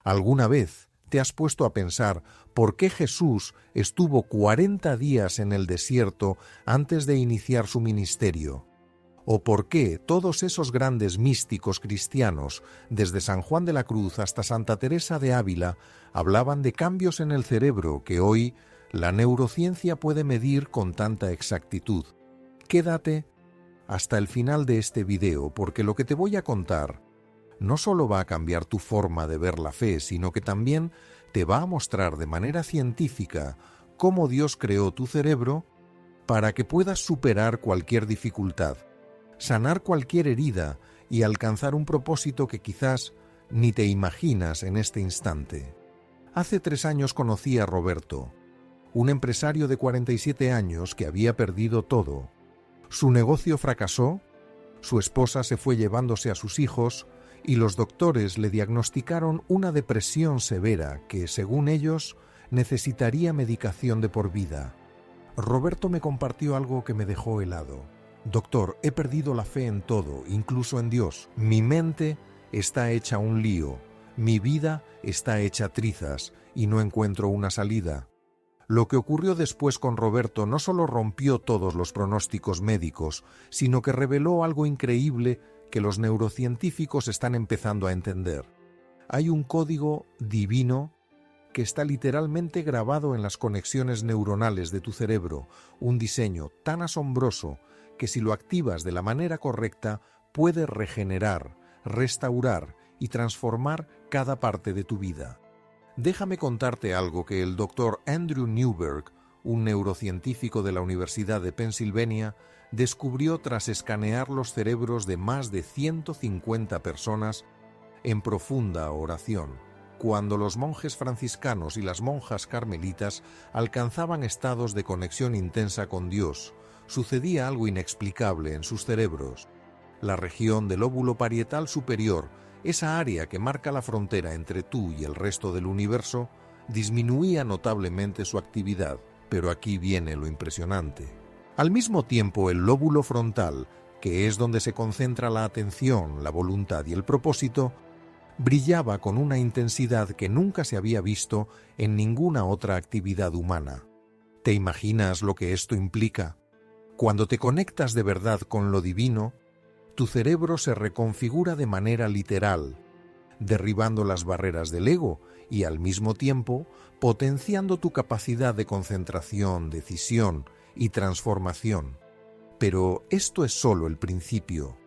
¿Alguna vez te has puesto a pensar por qué Jesús estuvo 40 días en el desierto antes de iniciar su ministerio? ¿O por qué todos esos grandes místicos cristianos, desde San Juan de la Cruz hasta Santa Teresa de Ávila, hablaban de cambios en el cerebro que hoy la neurociencia puede medir con tanta exactitud? Quédate hasta el final de este video, porque lo que te voy a contar no solo va a cambiar tu forma de ver la fe, sino que también te va a mostrar de manera científica cómo Dios creó tu cerebro para que puedas superar cualquier dificultad, sanar cualquier herida y alcanzar un propósito que quizás ni te imaginas en este instante. Hace 3 años conocí a Roberto, un empresario de 47 años que había perdido todo. Su negocio fracasó, su esposa se fue llevándose a sus hijos y los doctores le diagnosticaron una depresión severa que, según ellos, necesitaría medicación de por vida. Roberto me compartió algo que me dejó helado. Doctor, he perdido la fe en todo, incluso en Dios. Mi mente está hecha un lío, mi vida está hecha trizas y no encuentro una salida. Lo que ocurrió después con Roberto no solo rompió todos los pronósticos médicos, sino que reveló algo increíble que los neurocientíficos están empezando a entender. Hay un código divino que está literalmente grabado en las conexiones neuronales de tu cerebro, un diseño tan asombroso que si lo activas de la manera correcta puede regenerar, restaurar y transformar cada parte de tu vida. Déjame contarte algo que el doctor Andrew Newberg, un neurocientífico de la Universidad de Pensilvania, descubrió tras escanear los cerebros de más de 150 personas en profunda oración. Cuando los monjes franciscanos y las monjas carmelitas alcanzaban estados de conexión intensa con Dios, sucedía algo inexplicable en sus cerebros. La región del lóbulo parietal superior, esa área que marca la frontera entre tú y el resto del universo, disminuía notablemente su actividad. Pero aquí viene lo impresionante. Al mismo tiempo, el lóbulo frontal, que es donde se concentra la atención, la voluntad y el propósito, brillaba con una intensidad que nunca se había visto en ninguna otra actividad humana. ¿Te imaginas lo que esto implica? Cuando te conectas de verdad con lo divino, tu cerebro se reconfigura de manera literal, derribando las barreras del ego y al mismo tiempo potenciando tu capacidad de concentración, decisión y transformación. Pero esto es solo el principio.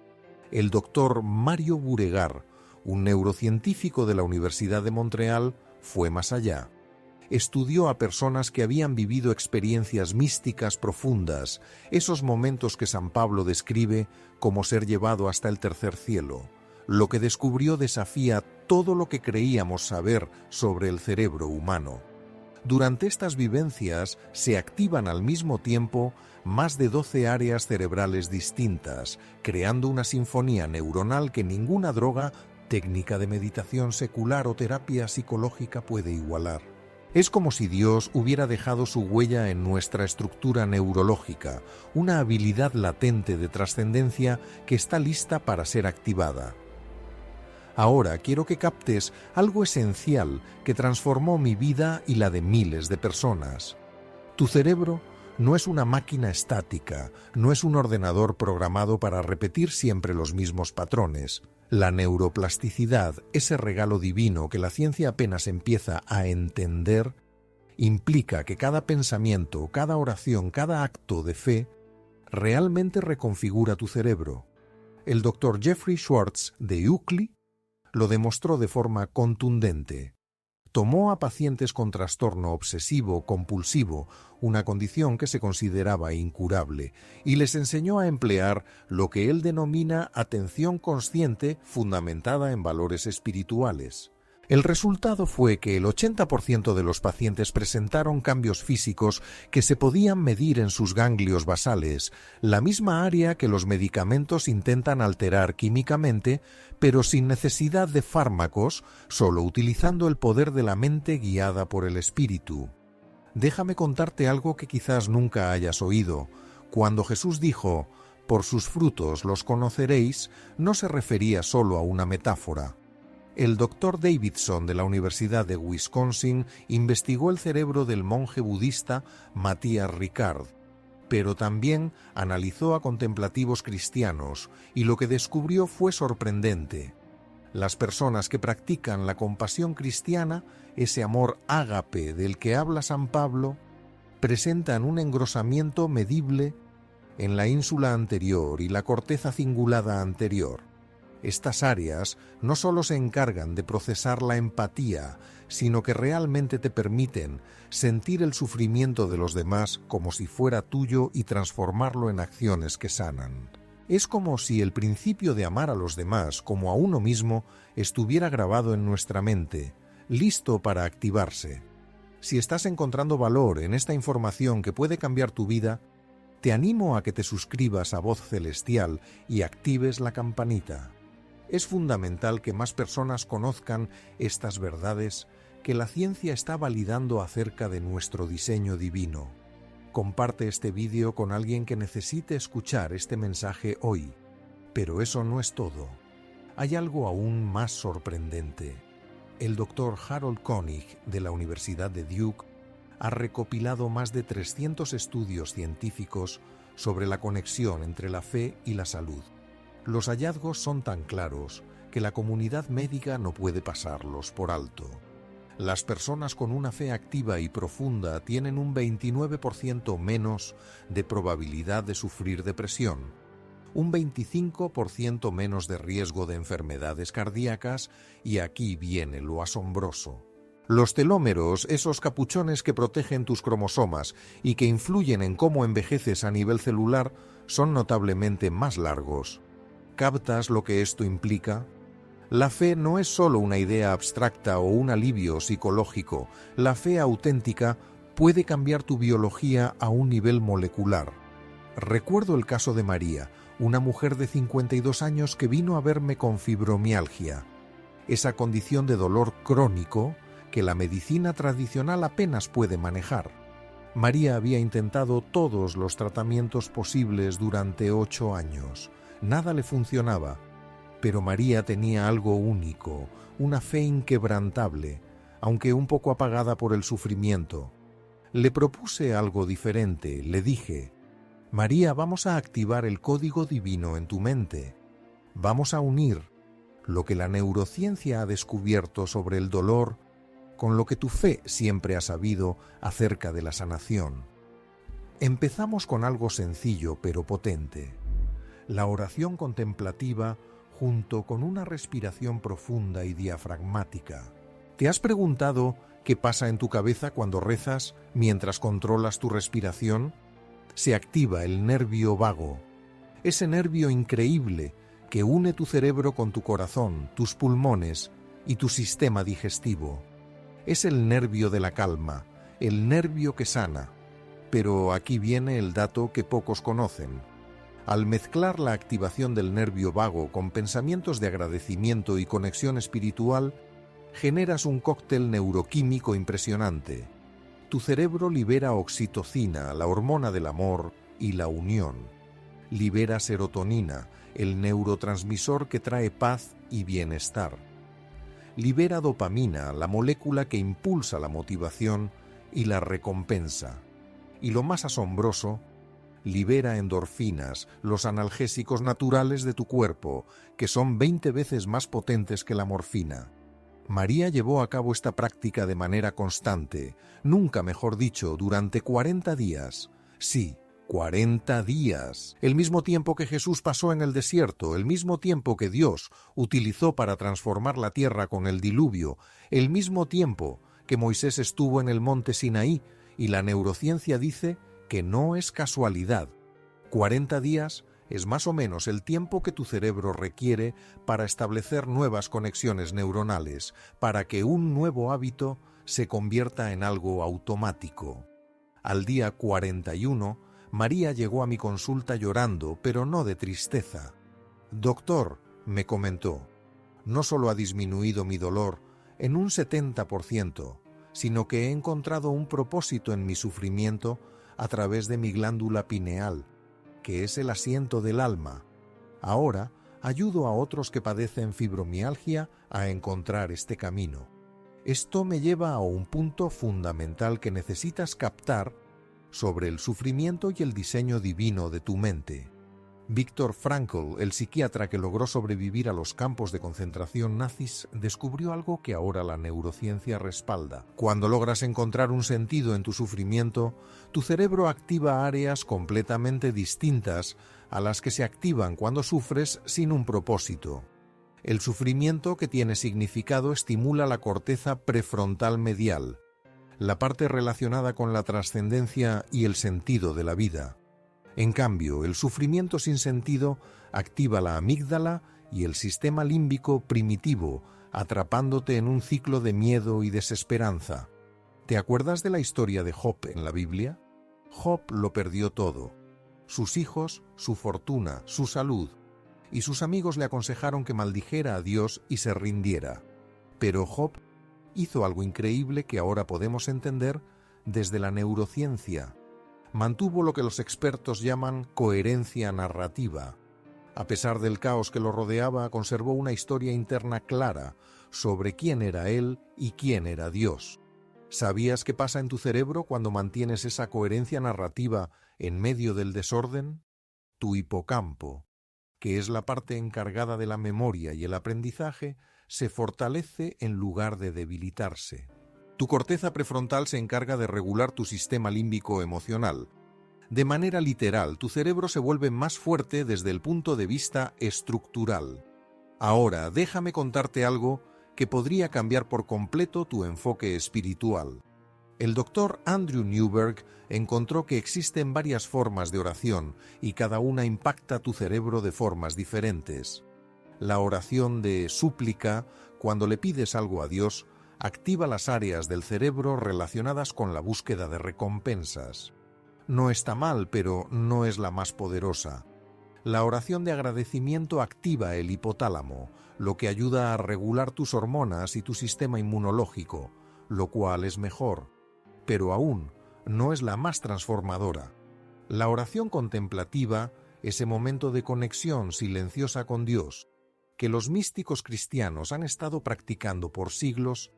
El doctor Mario Buregar, un neurocientífico de la Universidad de Montreal, fue más allá. Estudió a personas que habían vivido experiencias místicas profundas, esos momentos que San Pablo describe como ser llevado hasta el tercer cielo. Lo que descubrió desafía todo lo que creíamos saber sobre el cerebro humano. Durante estas vivencias se activan al mismo tiempo más de 12 áreas cerebrales distintas, creando una sinfonía neuronal que ninguna droga, técnica de meditación secular o terapia psicológica puede igualar. Es como si Dios hubiera dejado su huella en nuestra estructura neurológica, una habilidad latente de trascendencia que está lista para ser activada. Ahora quiero que captes algo esencial que transformó mi vida y la de miles de personas. Tu cerebro no es una máquina estática, no es un ordenador programado para repetir siempre los mismos patrones. La neuroplasticidad, ese regalo divino que la ciencia apenas empieza a entender, implica que cada pensamiento, cada oración, cada acto de fe realmente reconfigura tu cerebro. El doctor Jeffrey Schwartz de UCLI lo demostró de forma contundente. Tomó a pacientes con trastorno obsesivo-compulsivo, una condición que se consideraba incurable, y les enseñó a emplear lo que él denomina atención consciente fundamentada en valores espirituales. El resultado fue que el 80% de los pacientes presentaron cambios físicos que se podían medir en sus ganglios basales, la misma área que los medicamentos intentan alterar químicamente, pero sin necesidad de fármacos, solo utilizando el poder de la mente guiada por el espíritu. Déjame contarte algo que quizás nunca hayas oído. Cuando Jesús dijo, «Por sus frutos los conoceréis», no se refería solo a una metáfora. El doctor Davidson de la Universidad de Wisconsin investigó el cerebro del monje budista Matías Ricard, pero también analizó a contemplativos cristianos y lo que descubrió fue sorprendente. Las personas que practican la compasión cristiana, ese amor ágape del que habla San Pablo, presentan un engrosamiento medible en la ínsula anterior y la corteza cingulada anterior. Estas áreas no solo se encargan de procesar la empatía, sino que realmente te permiten sentir el sufrimiento de los demás como si fuera tuyo y transformarlo en acciones que sanan. Es como si el principio de amar a los demás como a uno mismo estuviera grabado en nuestra mente, listo para activarse. Si estás encontrando valor en esta información que puede cambiar tu vida, te animo a que te suscribas a Voz Celestial y actives la campanita. Es fundamental que más personas conozcan estas verdades que la ciencia está validando acerca de nuestro diseño divino. Comparte este vídeo con alguien que necesite escuchar este mensaje hoy. Pero eso no es todo. Hay algo aún más sorprendente. El doctor Harold Koenig de la Universidad de Duke ha recopilado más de 300 estudios científicos sobre la conexión entre la fe y la salud. Los hallazgos son tan claros que la comunidad médica no puede pasarlos por alto. Las personas con una fe activa y profunda tienen un 29% menos de probabilidad de sufrir depresión, un 25% menos de riesgo de enfermedades cardíacas y aquí viene lo asombroso. Los telómeros, esos capuchones que protegen tus cromosomas y que influyen en cómo envejeces a nivel celular, son notablemente más largos. ¿Captas lo que esto implica? La fe no es solo una idea abstracta o un alivio psicológico. La fe auténtica puede cambiar tu biología a un nivel molecular. Recuerdo el caso de María, una mujer de 52 años que vino a verme con fibromialgia, esa condición de dolor crónico que la medicina tradicional apenas puede manejar. María había intentado todos los tratamientos posibles durante 8 años. Nada le funcionaba, pero María tenía algo único, una fe inquebrantable, aunque un poco apagada por el sufrimiento. Le propuse algo diferente, le dije: María, vamos a activar el código divino en tu mente. Vamos a unir lo que la neurociencia ha descubierto sobre el dolor con lo que tu fe siempre ha sabido acerca de la sanación. Empezamos con algo sencillo pero potente: la oración contemplativa junto con una respiración profunda y diafragmática. ¿Te has preguntado qué pasa en tu cabeza cuando rezas mientras controlas tu respiración? Se activa el nervio vago, ese nervio increíble que une tu cerebro con tu corazón, tus pulmones y tu sistema digestivo. Es el nervio de la calma, el nervio que sana. Pero aquí viene el dato que pocos conocen. Al mezclar la activación del nervio vago con pensamientos de agradecimiento y conexión espiritual, generas un cóctel neuroquímico impresionante. Tu cerebro libera oxitocina, la hormona del amor y la unión. Libera serotonina, el neurotransmisor que trae paz y bienestar. Libera dopamina, la molécula que impulsa la motivación y la recompensa. Y lo más asombroso, libera endorfinas, los analgésicos naturales de tu cuerpo, que son 20 veces más potentes que la morfina. María llevó a cabo esta práctica de manera constante, nunca mejor dicho, durante 40 días. Sí, 40 días. El mismo tiempo que Jesús pasó en el desierto, el mismo tiempo que Dios utilizó para transformar la tierra con el diluvio, el mismo tiempo que Moisés estuvo en el monte Sinaí, y la neurociencia dice que no es casualidad. 40 días es más o menos el tiempo que tu cerebro requiere para establecer nuevas conexiones neuronales, para que un nuevo hábito se convierta en algo automático. Al día 41, María llegó a mi consulta llorando, pero no de tristeza. «Doctor», me comentó, «no solo ha disminuido mi dolor en un 70%, sino que he encontrado un propósito en mi sufrimiento a través de mi glándula pineal, que es el asiento del alma. Ahora, ayudo a otros que padecen fibromialgia a encontrar este camino. Esto me lleva a un punto fundamental que necesitas captar sobre el sufrimiento y el diseño divino de tu mente. Viktor Frankl, el psiquiatra que logró sobrevivir a los campos de concentración nazis, descubrió algo que ahora la neurociencia respalda. Cuando logras encontrar un sentido en tu sufrimiento, tu cerebro activa áreas completamente distintas a las que se activan cuando sufres sin un propósito. El sufrimiento que tiene significado estimula la corteza prefrontal medial, la parte relacionada con la trascendencia y el sentido de la vida. En cambio, el sufrimiento sin sentido activa la amígdala y el sistema límbico primitivo, atrapándote en un ciclo de miedo y desesperanza. ¿Te acuerdas de la historia de Job en la Biblia? Job lo perdió todo: sus hijos, su fortuna, su salud, y sus amigos le aconsejaron que maldijera a Dios y se rindiera. Pero Job hizo algo increíble que ahora podemos entender desde la neurociencia. Mantuvo lo que los expertos llaman coherencia narrativa. A pesar del caos que lo rodeaba, conservó una historia interna clara sobre quién era él y quién era Dios. ¿Sabías qué pasa en tu cerebro cuando mantienes esa coherencia narrativa en medio del desorden? Tu hipocampo, que es la parte encargada de la memoria y el aprendizaje, se fortalece en lugar de debilitarse. Tu corteza prefrontal se encarga de regular tu sistema límbico emocional. De manera literal, tu cerebro se vuelve más fuerte desde el punto de vista estructural. Ahora, déjame contarte algo que podría cambiar por completo tu enfoque espiritual. El doctor Andrew Newberg encontró que existen varias formas de oración y cada una impacta tu cerebro de formas diferentes. La oración de súplica, cuando le pides algo a Dios, activa las áreas del cerebro relacionadas con la búsqueda de recompensas. No está mal, pero no es la más poderosa. La oración de agradecimiento activa el hipotálamo, lo que ayuda a regular tus hormonas y tu sistema inmunológico, lo cual es mejor, pero aún no es la más transformadora. La oración contemplativa, ese momento de conexión silenciosa con Dios, que los místicos cristianos han estado practicando por siglos,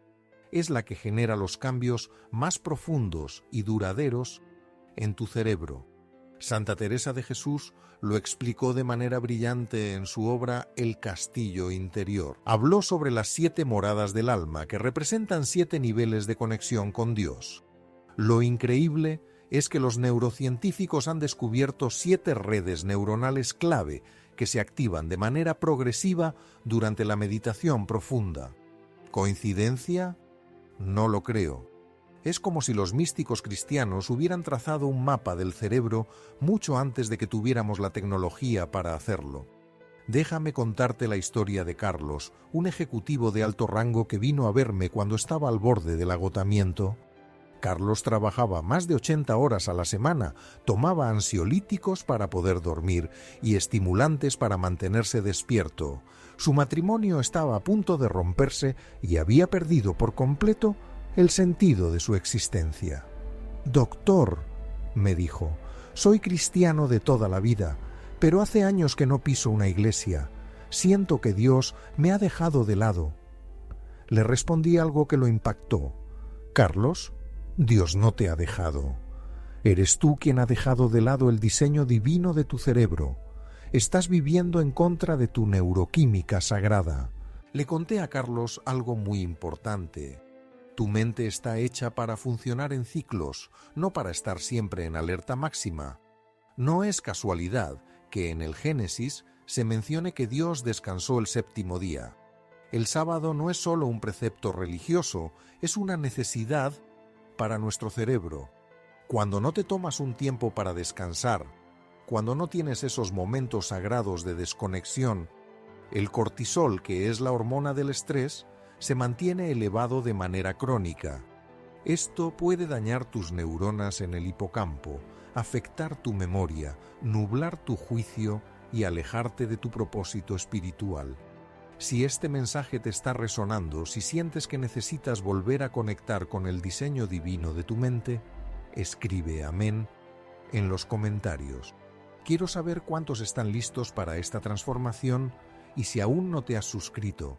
es la que genera los cambios más profundos y duraderos en tu cerebro. Santa Teresa de Jesús lo explicó de manera brillante en su obra El castillo interior. Habló sobre las 7 moradas del alma, que representan 7 niveles de conexión con Dios. Lo increíble es que los neurocientíficos han descubierto 7 redes neuronales clave que se activan de manera progresiva durante la meditación profunda. ¿Coincidencia? No lo creo. Es como si los místicos cristianos hubieran trazado un mapa del cerebro mucho antes de que tuviéramos la tecnología para hacerlo. Déjame contarte la historia de Carlos, un ejecutivo de alto rango que vino a verme cuando estaba al borde del agotamiento. Carlos trabajaba más de 80 horas a la semana, tomaba ansiolíticos para poder dormir y estimulantes para mantenerse despierto. Su matrimonio estaba a punto de romperse y había perdido por completo el sentido de su existencia. «Doctor», me dijo, «soy cristiano de toda la vida, pero hace años que no piso una iglesia. Siento que Dios me ha dejado de lado». Le respondí algo que lo impactó. «Carlos, Dios no te ha dejado. Eres tú quien ha dejado de lado el diseño divino de tu cerebro. Estás viviendo en contra de tu neuroquímica sagrada». Le conté a Carlos algo muy importante. Tu mente está hecha para funcionar en ciclos, no para estar siempre en alerta máxima. No es casualidad que en el Génesis se mencione que Dios descansó el 7º día. El sábado no es solo un precepto religioso, es una necesidad para nuestro cerebro. Cuando no te tomas un tiempo para descansar, cuando no tienes esos momentos sagrados de desconexión, el cortisol, que es la hormona del estrés, se mantiene elevado de manera crónica. Esto puede dañar tus neuronas en el hipocampo, afectar tu memoria, nublar tu juicio y alejarte de tu propósito espiritual. Si este mensaje te está resonando, si sientes que necesitas volver a conectar con el diseño divino de tu mente, escribe amén en los comentarios. Quiero saber cuántos están listos para esta transformación y si aún no te has suscrito,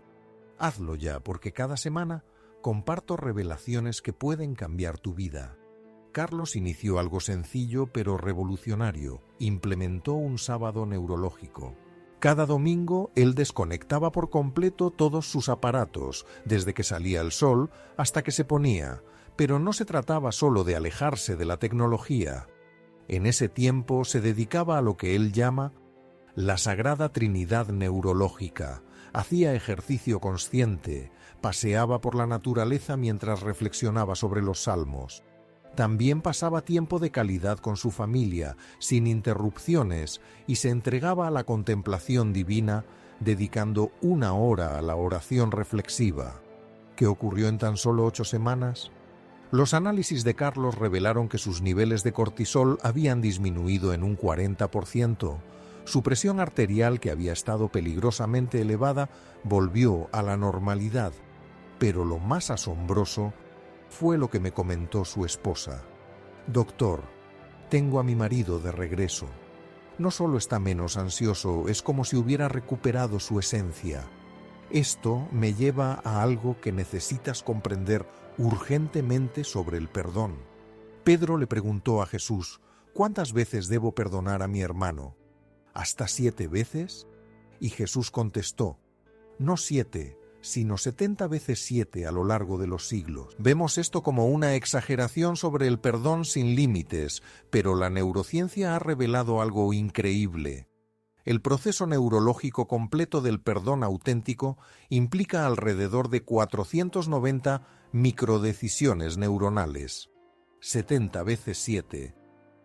hazlo ya, porque cada semana comparto revelaciones que pueden cambiar tu vida. Carlos inició algo sencillo pero revolucionario. Implementó un sábado neurológico. Cada domingo él desconectaba por completo todos sus aparatos, desde que salía el sol hasta que se ponía, pero no se trataba solo de alejarse de la tecnología. En ese tiempo se dedicaba a lo que él llama la Sagrada Trinidad Neurológica. Hacía ejercicio consciente, paseaba por la naturaleza mientras reflexionaba sobre los salmos. También pasaba tiempo de calidad con su familia, sin interrupciones, y se entregaba a la contemplación divina, dedicando 1 hora a la oración reflexiva. ¿Qué ocurrió en tan solo 8 semanas? Los análisis de Carlos revelaron que sus niveles de cortisol habían disminuido en un 40%. Su presión arterial, que había estado peligrosamente elevada, volvió a la normalidad. Pero lo más asombroso fue lo que me comentó su esposa. Doctor, tengo a mi marido de regreso. No solo está menos ansioso, es como si hubiera recuperado su esencia. Esto me lleva a algo que necesitas comprender urgentemente sobre el perdón. Pedro le preguntó a Jesús, ¿cuántas veces debo perdonar a mi hermano? ¿Hasta 7 veces? Y Jesús contestó, no 7, sino 70 veces 7 a lo largo de los siglos. Vemos esto como una exageración sobre el perdón sin límites, pero la neurociencia ha revelado algo increíble. El proceso neurológico completo del perdón auténtico implica alrededor de 490 microdecisiones neuronales. 70 veces 7.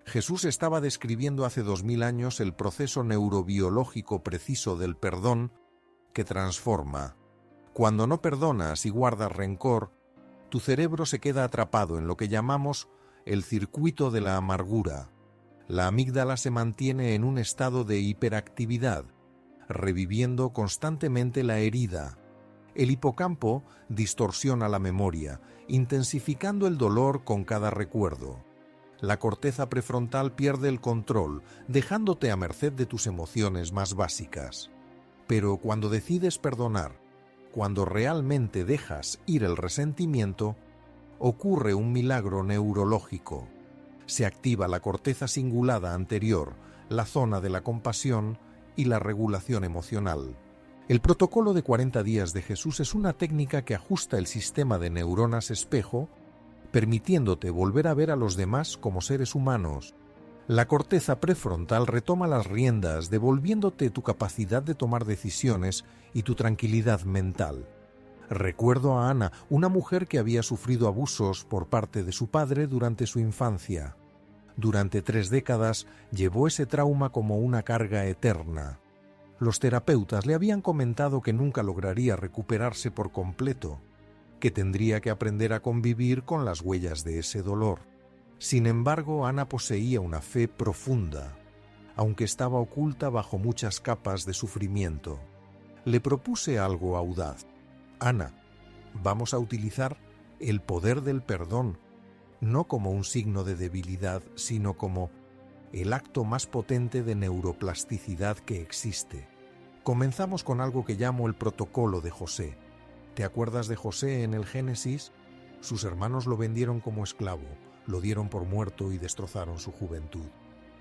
Jesús estaba describiendo hace 2000 años el proceso neurobiológico preciso del perdón que transforma. Cuando no perdonas y guardas rencor, tu cerebro se queda atrapado en lo que llamamos el circuito de la amargura. La amígdala se mantiene en un estado de hiperactividad, reviviendo constantemente la herida. El hipocampo distorsiona la memoria, intensificando el dolor con cada recuerdo. La corteza prefrontal pierde el control, dejándote a merced de tus emociones más básicas. Pero cuando decides perdonar, cuando realmente dejas ir el resentimiento, ocurre un milagro neurológico. Se activa la corteza cingulada anterior, la zona de la compasión y la regulación emocional. El protocolo de 40 días de Jesús es una técnica que ajusta el sistema de neuronas espejo, permitiéndote volver a ver a los demás como seres humanos. La corteza prefrontal retoma las riendas, devolviéndote tu capacidad de tomar decisiones y tu tranquilidad mental. Recuerdo a Ana, una mujer que había sufrido abusos por parte de su padre durante su infancia. Durante 3 décadas llevó ese trauma como una carga eterna. Los terapeutas le habían comentado que nunca lograría recuperarse por completo, que tendría que aprender a convivir con las huellas de ese dolor. Sin embargo, Ana poseía una fe profunda, aunque estaba oculta bajo muchas capas de sufrimiento. Le propuse algo audaz. Ana, vamos a utilizar el poder del perdón, no como un signo de debilidad, sino como el acto más potente de neuroplasticidad que existe. Comenzamos con algo que llamo el protocolo de José. ¿Te acuerdas de José en el Génesis? Sus hermanos lo vendieron como esclavo, lo dieron por muerto y destrozaron su juventud.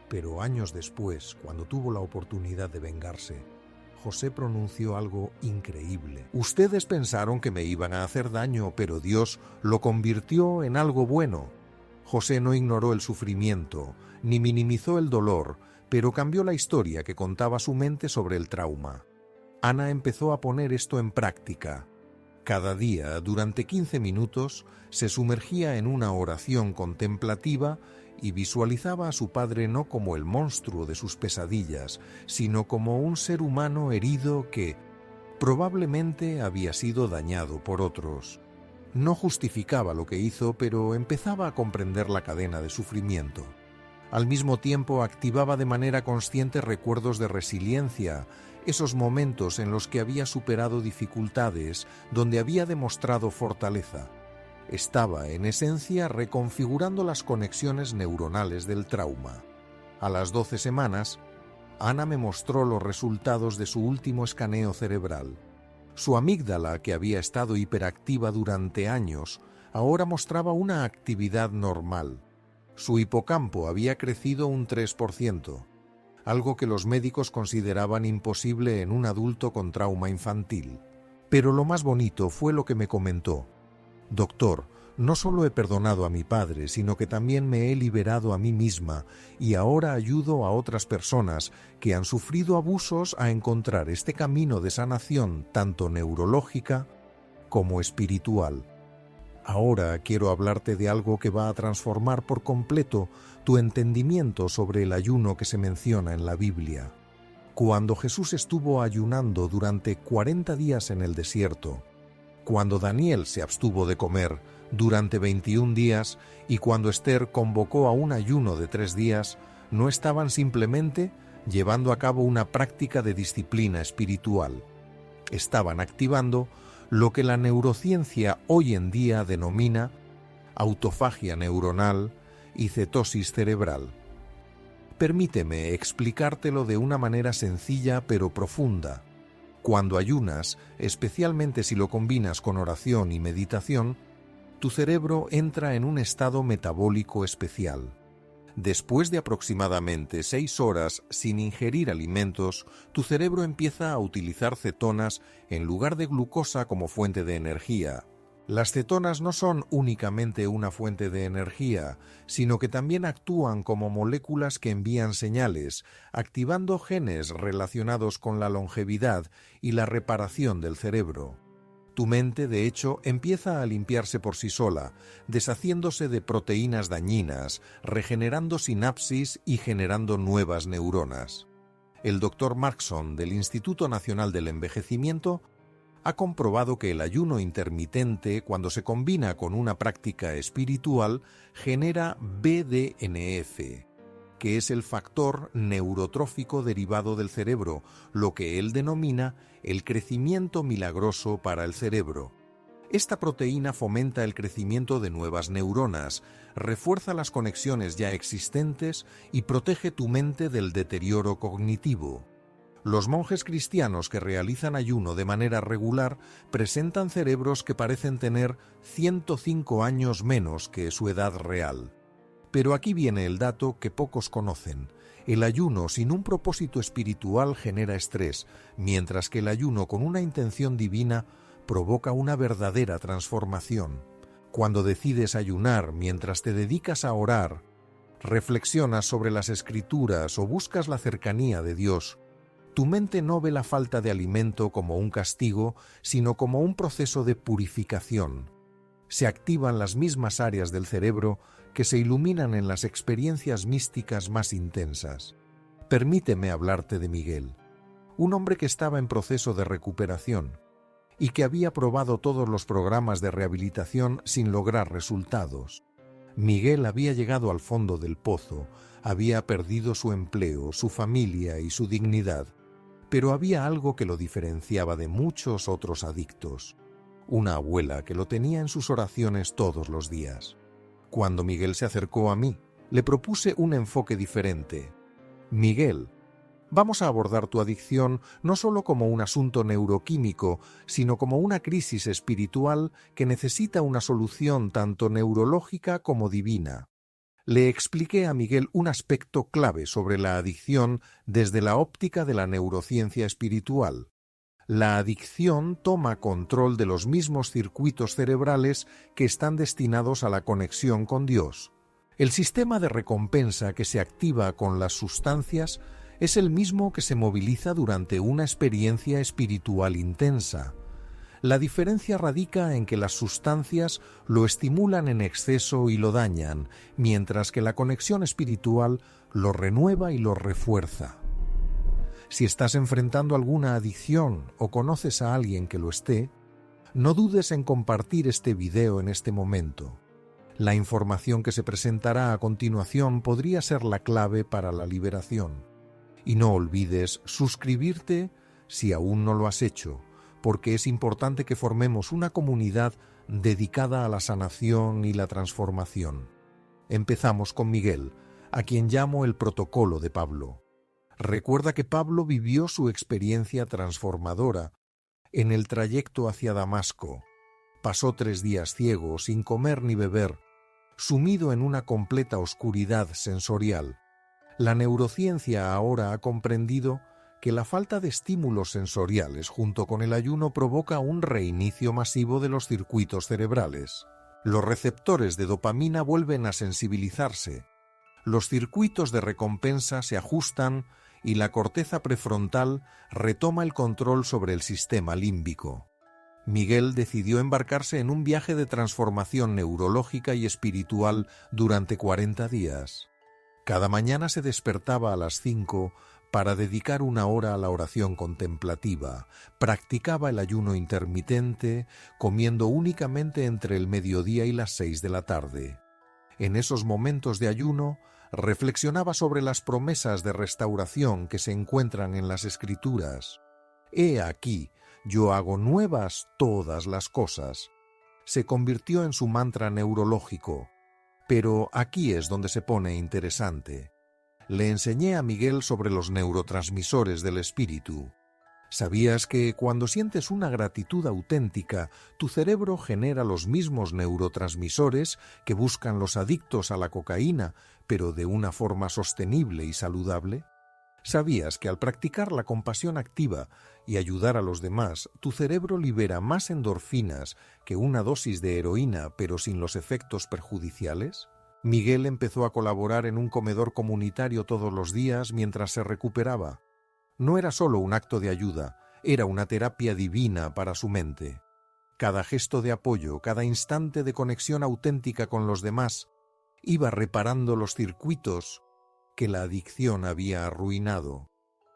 Pero años después, cuando tuvo la oportunidad de vengarse, José pronunció algo increíble. Ustedes pensaron que me iban a hacer daño, pero Dios lo convirtió en algo bueno. José no ignoró el sufrimiento, ni minimizó el dolor, pero cambió la historia que contaba su mente sobre el trauma. Ana empezó a poner esto en práctica. Cada día, durante 15 minutos, se sumergía en una oración contemplativa y visualizaba a su padre no como el monstruo de sus pesadillas, sino como un ser humano herido que probablemente había sido dañado por otros. No justificaba lo que hizo, pero empezaba a comprender la cadena de sufrimiento. Al mismo tiempo activaba de manera consciente recuerdos de resiliencia, esos momentos en los que había superado dificultades, donde había demostrado fortaleza. Estaba, en esencia, reconfigurando las conexiones neuronales del trauma. A las 12 semanas, Ana me mostró los resultados de su último escaneo cerebral. Su amígdala, que había estado hiperactiva durante años, ahora mostraba una actividad normal. Su hipocampo había crecido un 3%, algo que los médicos consideraban imposible en un adulto con trauma infantil. Pero lo más bonito fue lo que me comentó. Doctor, no solo he perdonado a mi padre, sino que también me he liberado a mí misma y ahora ayudo a otras personas que han sufrido abusos a encontrar este camino de sanación tanto neurológica como espiritual. Ahora quiero hablarte de algo que va a transformar por completo tu entendimiento sobre el ayuno que se menciona en la Biblia. Cuando Jesús estuvo ayunando durante 40 días en el desierto, cuando Daniel se abstuvo de comer durante 21 días y cuando Esther convocó a un ayuno de 3 días, no estaban simplemente llevando a cabo una práctica de disciplina espiritual. Estaban activando lo que la neurociencia hoy en día denomina autofagia neuronal y cetosis cerebral. Permíteme explicártelo de una manera sencilla pero profunda. Cuando ayunas, especialmente si lo combinas con oración y meditación, tu cerebro entra en un estado metabólico especial. Después de aproximadamente 6 horas sin ingerir alimentos, tu cerebro empieza a utilizar cetonas en lugar de glucosa como fuente de energía. Las cetonas no son únicamente una fuente de energía, sino que también actúan como moléculas que envían señales, activando genes relacionados con la longevidad y la reparación del cerebro. Tu mente, de hecho, empieza a limpiarse por sí sola, deshaciéndose de proteínas dañinas, regenerando sinapsis y generando nuevas neuronas. El Dr. Markson, del Instituto Nacional del Envejecimiento, ha comprobado que el ayuno intermitente, cuando se combina con una práctica espiritual, genera BDNF, que es el factor neurotrófico derivado del cerebro, lo que él denomina el crecimiento milagroso para el cerebro. Esta proteína fomenta el crecimiento de nuevas neuronas, refuerza las conexiones ya existentes y protege tu mente del deterioro cognitivo. Los monjes cristianos que realizan ayuno de manera regular presentan cerebros que parecen tener 105 años menos que su edad real. Pero aquí viene el dato que pocos conocen. El ayuno sin un propósito espiritual genera estrés, mientras que el ayuno con una intención divina provoca una verdadera transformación. Cuando decides ayunar mientras te dedicas a orar, reflexionas sobre las Escrituras o buscas la cercanía de Dios, tu mente no ve la falta de alimento como un castigo, sino como un proceso de purificación. Se activan las mismas áreas del cerebro que se iluminan en las experiencias místicas más intensas. Permíteme hablarte de Miguel, un hombre que estaba en proceso de recuperación y que había probado todos los programas de rehabilitación sin lograr resultados. Miguel había llegado al fondo del pozo, había perdido su empleo, su familia y su dignidad, pero había algo que lo diferenciaba de muchos otros adictos. Una abuela que lo tenía en sus oraciones todos los días. Cuando Miguel se acercó a mí, le propuse un enfoque diferente. Miguel, vamos a abordar tu adicción no solo como un asunto neuroquímico, sino como una crisis espiritual que necesita una solución tanto neurológica como divina. Le expliqué a Miguel un aspecto clave sobre la adicción desde la óptica de la neurociencia espiritual. La adicción toma control de los mismos circuitos cerebrales que están destinados a la conexión con Dios. El sistema de recompensa que se activa con las sustancias es el mismo que se moviliza durante una experiencia espiritual intensa. La diferencia radica en que las sustancias lo estimulan en exceso y lo dañan, mientras que la conexión espiritual lo renueva y lo refuerza. Si estás enfrentando alguna adicción o conoces a alguien que lo esté, no dudes en compartir este video en este momento. La información que se presentará a continuación podría ser la clave para la liberación. Y no olvides suscribirte si aún no lo has hecho, porque es importante que formemos una comunidad dedicada a la sanación y la transformación. Empezamos con Miguel, a quien llamo el protocolo de Pablo. Recuerda que Pablo vivió su experiencia transformadora en el trayecto hacia Damasco. Pasó 3 días ciego, sin comer ni beber, sumido en una completa oscuridad sensorial. La neurociencia ahora ha comprendido que la falta de estímulos sensoriales junto con el ayuno provoca un reinicio masivo de los circuitos cerebrales. Los receptores de dopamina vuelven a sensibilizarse, los circuitos de recompensa se ajustan y la corteza prefrontal retoma el control sobre el sistema límbico. Miguel decidió embarcarse en un viaje de transformación neurológica y espiritual durante 40 días. Cada mañana se despertaba a las 5 para dedicar 1 hora a la oración contemplativa, practicaba el ayuno intermitente, comiendo únicamente entre el mediodía y las 6 de la tarde. En esos momentos de ayuno, reflexionaba sobre las promesas de restauración que se encuentran en las Escrituras. «He aquí, yo hago nuevas todas las cosas». Se convirtió en su mantra neurológico. Pero aquí es donde se pone interesante. Le enseñé a Miguel sobre los neurotransmisores del espíritu. ¿Sabías que cuando sientes una gratitud auténtica, tu cerebro genera los mismos neurotransmisores que buscan los adictos a la cocaína, pero de una forma sostenible y saludable? ¿Sabías que al practicar la compasión activa y ayudar a los demás, tu cerebro libera más endorfinas que una dosis de heroína, pero sin los efectos perjudiciales? Miguel empezó a colaborar en un comedor comunitario todos los días mientras se recuperaba. No era solo un acto de ayuda, era una terapia divina para su mente. Cada gesto de apoyo, cada instante de conexión auténtica con los demás, iba reparando los circuitos que la adicción había arruinado.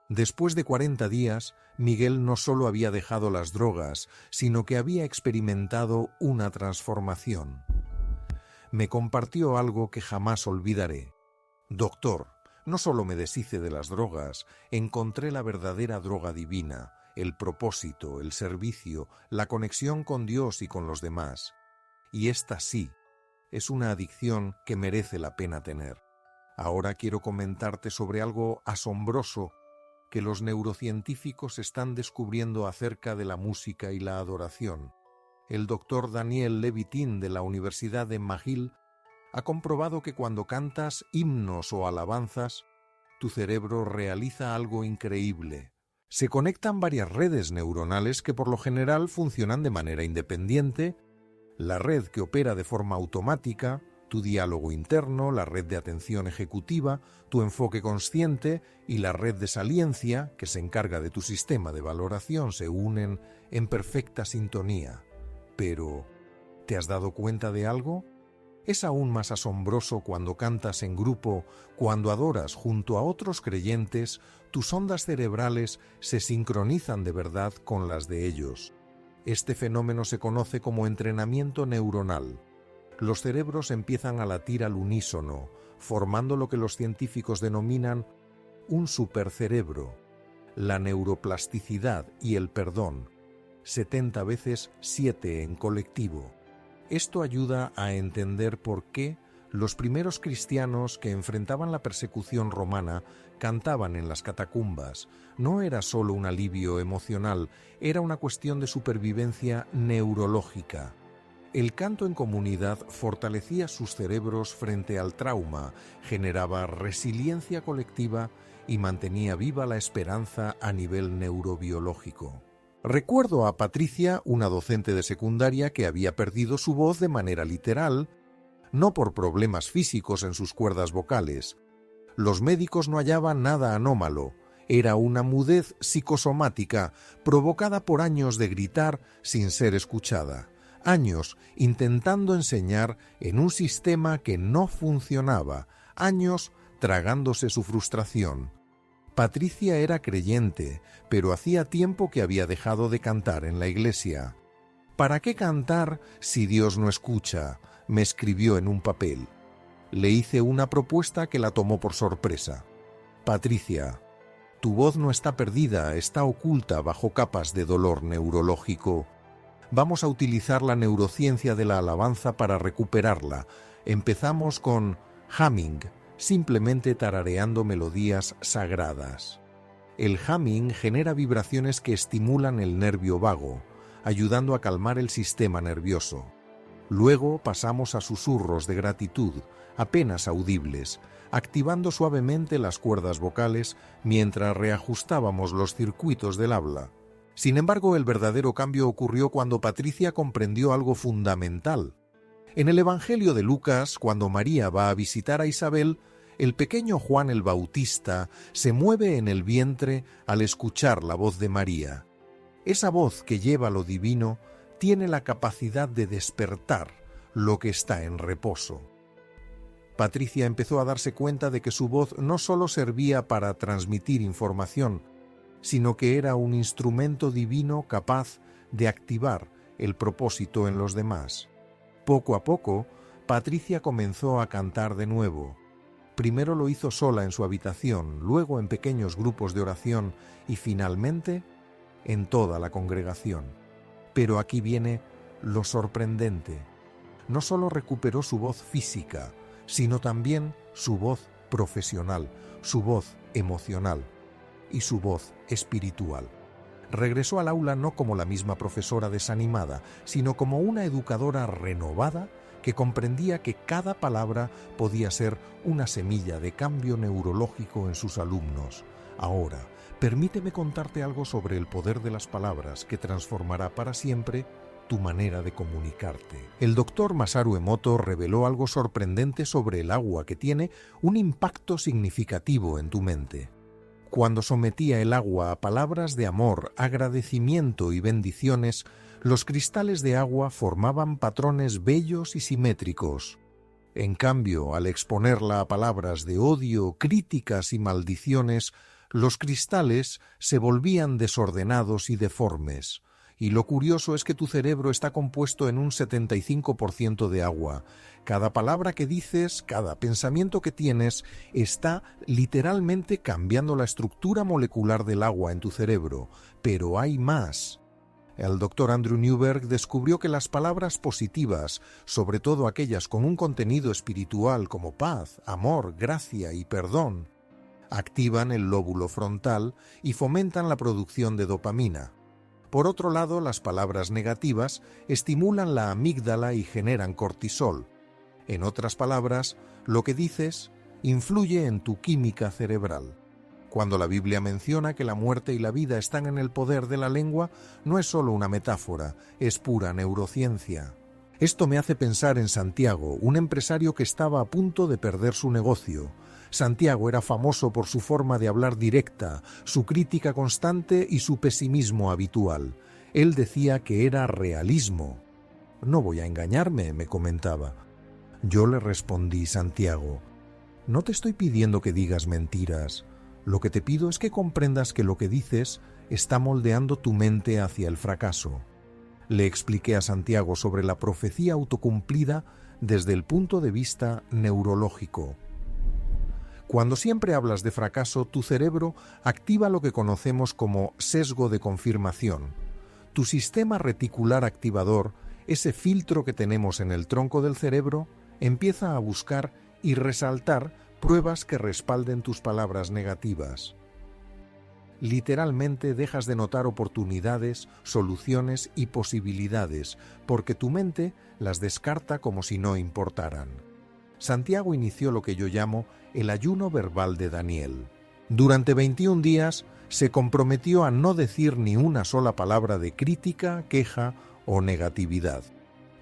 Después de 40 días, Miguel no solo había dejado las drogas, sino que había experimentado una transformación. Me compartió algo que jamás olvidaré. «Doctor, no solo me deshice de las drogas, encontré la verdadera droga divina, el propósito, el servicio, la conexión con Dios y con los demás. Y esta sí, es una adicción que merece la pena tener». Ahora quiero comentarte sobre algo asombroso que los neurocientíficos están descubriendo acerca de la música y la adoración. El doctor Daniel Levitin de la Universidad de McGill ha comprobado que cuando cantas himnos o alabanzas, tu cerebro realiza algo increíble. Se conectan varias redes neuronales que por lo general funcionan de manera independiente, la red que opera de forma automática, tu diálogo interno, la red de atención ejecutiva, tu enfoque consciente y la red de saliencia, que se encarga de tu sistema de valoración, se unen en perfecta sintonía. Pero, ¿te has dado cuenta de algo? Es aún más asombroso cuando cantas en grupo, cuando adoras junto a otros creyentes, tus ondas cerebrales se sincronizan de verdad con las de ellos. Este fenómeno se conoce como entrenamiento neuronal. Los cerebros empiezan a latir al unísono, formando lo que los científicos denominan un supercerebro. La neuroplasticidad y el perdón, 70 veces 7 en colectivo. Esto ayuda a entender por qué los primeros cristianos que enfrentaban la persecución romana cantaban en las catacumbas. No era solo un alivio emocional, era una cuestión de supervivencia neurológica. El canto en comunidad fortalecía sus cerebros frente al trauma, generaba resiliencia colectiva y mantenía viva la esperanza a nivel neurobiológico. Recuerdo a Patricia, una docente de secundaria que había perdido su voz de manera literal, no por problemas físicos en sus cuerdas vocales. Los médicos no hallaban nada anómalo. Era una mudez psicosomática provocada por años de gritar sin ser escuchada. Años intentando enseñar en un sistema que no funcionaba. Años tragándose su frustración. Patricia era creyente, pero hacía tiempo que había dejado de cantar en la iglesia. ¿Para qué cantar si Dios no escucha?, me escribió en un papel. Le hice una propuesta que la tomó por sorpresa. Patricia, tu voz no está perdida, está oculta bajo capas de dolor neurológico. Vamos a utilizar la neurociencia de la alabanza para recuperarla. Empezamos con humming, simplemente tarareando melodías sagradas. El humming genera vibraciones que estimulan el nervio vago, ayudando a calmar el sistema nervioso. Luego pasamos a susurros de gratitud, apenas audibles, activando suavemente las cuerdas vocales mientras reajustábamos los circuitos del habla. Sin embargo, el verdadero cambio ocurrió cuando Patricia comprendió algo fundamental. En el Evangelio de Lucas, cuando María va a visitar a Isabel, el pequeño Juan el Bautista se mueve en el vientre al escuchar la voz de María. Esa voz que lleva lo divino tiene la capacidad de despertar lo que está en reposo. Patricia empezó a darse cuenta de que su voz no solo servía para transmitir información, sino que era un instrumento divino capaz de activar el propósito en los demás. Poco a poco, Patricia comenzó a cantar de nuevo. Primero lo hizo sola en su habitación, luego en pequeños grupos de oración y finalmente en toda la congregación. Pero aquí viene lo sorprendente. No solo recuperó su voz física, sino también su voz profesional, su voz emocional y su voz espiritual. Regresó al aula no como la misma profesora desanimada, sino como una educadora renovada que comprendía que cada palabra podía ser una semilla de cambio neurológico en sus alumnos. Ahora, permíteme contarte algo sobre el poder de las palabras que transformará para siempre tu manera de comunicarte. El doctor Masaru Emoto reveló algo sorprendente sobre el agua que tiene un impacto significativo en tu mente. Cuando sometía el agua a palabras de amor, agradecimiento y bendiciones, los cristales de agua formaban patrones bellos y simétricos. En cambio, al exponerla a palabras de odio, críticas y maldiciones, los cristales se volvían desordenados y deformes. Y lo curioso es que tu cerebro está compuesto en un 75% de agua. Cada palabra que dices, cada pensamiento que tienes, está literalmente cambiando la estructura molecular del agua en tu cerebro. Pero hay más. El doctor Andrew Newberg descubrió que las palabras positivas, sobre todo aquellas con un contenido espiritual como paz, amor, gracia y perdón, activan el lóbulo frontal y fomentan la producción de dopamina. Por otro lado, las palabras negativas estimulan la amígdala y generan cortisol. En otras palabras, lo que dices influye en tu química cerebral. Cuando la Biblia menciona que la muerte y la vida están en el poder de la lengua, no es solo una metáfora, es pura neurociencia. Esto me hace pensar en Santiago, un empresario que estaba a punto de perder su negocio. Santiago era famoso por su forma de hablar directa, su crítica constante y su pesimismo habitual. Él decía que era realismo. «No voy a engañarme», me comentaba. Yo le respondí: «Santiago, no te estoy pidiendo que digas mentiras. Lo que te pido es que comprendas que lo que dices está moldeando tu mente hacia el fracaso». Le expliqué a Santiago sobre la profecía autocumplida desde el punto de vista neurológico. Cuando siempre hablas de fracaso, tu cerebro activa lo que conocemos como sesgo de confirmación. Tu sistema reticular activador, ese filtro que tenemos en el tronco del cerebro, empieza a buscar y resaltar pruebas que respalden tus palabras negativas. Literalmente dejas de notar oportunidades, soluciones y posibilidades, porque tu mente las descarta como si no importaran. Santiago inició lo que yo llamo el ayuno verbal de Daniel. Durante 21 días se comprometió a no decir ni una sola palabra de crítica, queja o negatividad.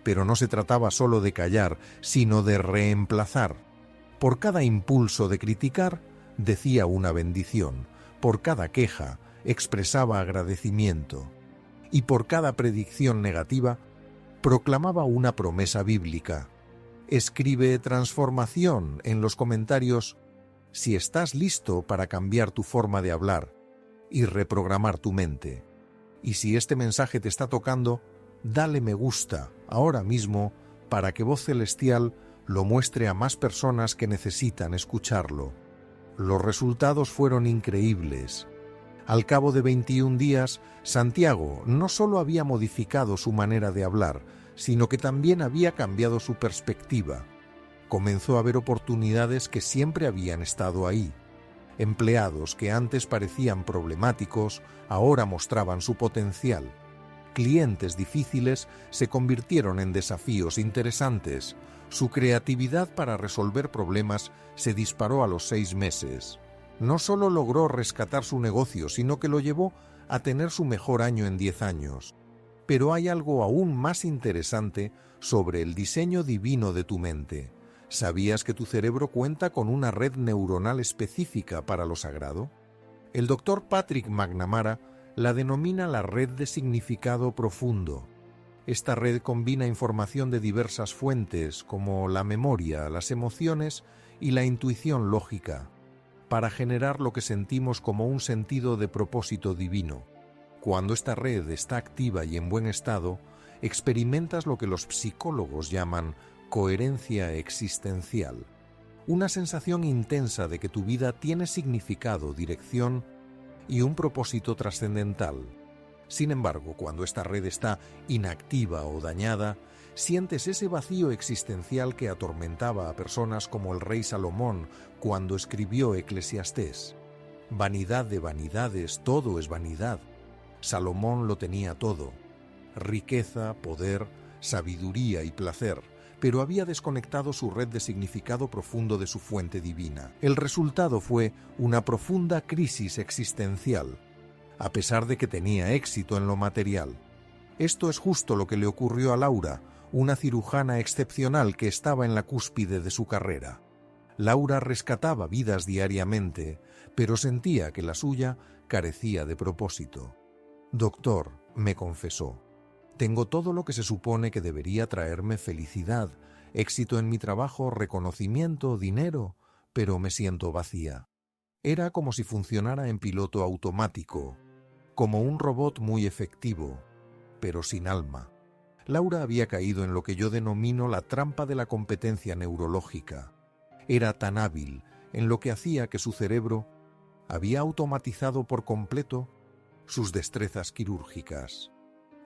Pero no se trataba solo de callar, sino de reemplazar. Por cada impulso de criticar, decía una bendición. Por cada queja, expresaba agradecimiento. Y por cada predicción negativa, proclamaba una promesa bíblica. Escribe transformación en los comentarios si estás listo para cambiar tu forma de hablar y reprogramar tu mente. Y si este mensaje te está tocando, dale me gusta ahora mismo para que Voz Celestial lo muestre a más personas que necesitan escucharlo. Los resultados fueron increíbles. Al cabo de 21 días, Santiago no solo había modificado su manera de hablar, sino que también había cambiado su perspectiva. Comenzó a ver oportunidades que siempre habían estado ahí. Empleados que antes parecían problemáticos, ahora mostraban su potencial. Clientes difíciles se convirtieron en desafíos interesantes. Su creatividad para resolver problemas se disparó a los 6 meses. No solo logró rescatar su negocio, sino que lo llevó a tener su mejor año en 10 años. Pero hay algo aún más interesante sobre el diseño divino de tu mente. ¿Sabías que tu cerebro cuenta con una red neuronal específica para lo sagrado? El Dr. Patrick McNamara la denomina la red de significado profundo. Esta red combina información de diversas fuentes, como la memoria, las emociones y la intuición lógica, para generar lo que sentimos como un sentido de propósito divino. Cuando esta red está activa y en buen estado, experimentas lo que los psicólogos llaman coherencia existencial, una sensación intensa de que tu vida tiene significado, dirección y un propósito trascendental. Sin embargo, cuando esta red está inactiva o dañada, sientes ese vacío existencial que atormentaba a personas como el rey Salomón cuando escribió Eclesiastés. Vanidad de vanidades, todo es vanidad. Salomón lo tenía todo: riqueza, poder, sabiduría y placer, pero había desconectado su red de significado profundo de su fuente divina. El resultado fue una profunda crisis existencial, a pesar de que tenía éxito en lo material. Esto es justo lo que le ocurrió a Laura, una cirujana excepcional que estaba en la cúspide de su carrera. Laura rescataba vidas diariamente, pero sentía que la suya carecía de propósito. «Doctor», me confesó, «tengo todo lo que se supone que debería traerme felicidad, éxito en mi trabajo, reconocimiento, dinero, pero me siento vacía». Era como si funcionara en piloto automático, como un robot muy efectivo, pero sin alma. Laura había caído en lo que yo denomino la trampa de la competencia neurológica. Era tan hábil en lo que hacía que su cerebro había automatizado por completo sus destrezas quirúrgicas.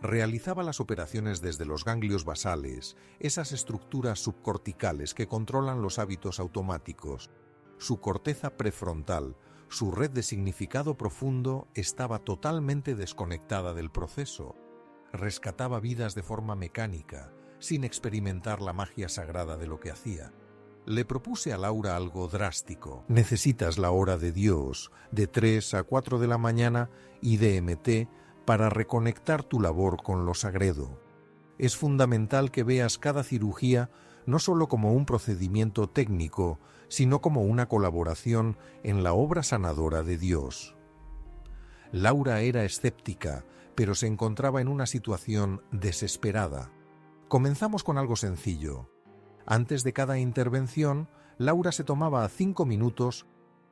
Realizaba las operaciones desde los ganglios basales, esas estructuras subcorticales que controlan los hábitos automáticos. Su corteza prefrontal, su red de significado profundo, estaba totalmente desconectada del proceso. Rescataba vidas de forma mecánica, sin experimentar la magia sagrada de lo que hacía. Le propuse a Laura algo drástico. Necesitas la hora de Dios, de 3 a 4 de la mañana y DMT, para reconectar tu labor con lo sagrado. Es fundamental que veas cada cirugía no solo como un procedimiento técnico, sino como una colaboración en la obra sanadora de Dios. Laura era escéptica, pero se encontraba en una situación desesperada. Comenzamos con algo sencillo. Antes de cada intervención, Laura se tomaba 5 minutos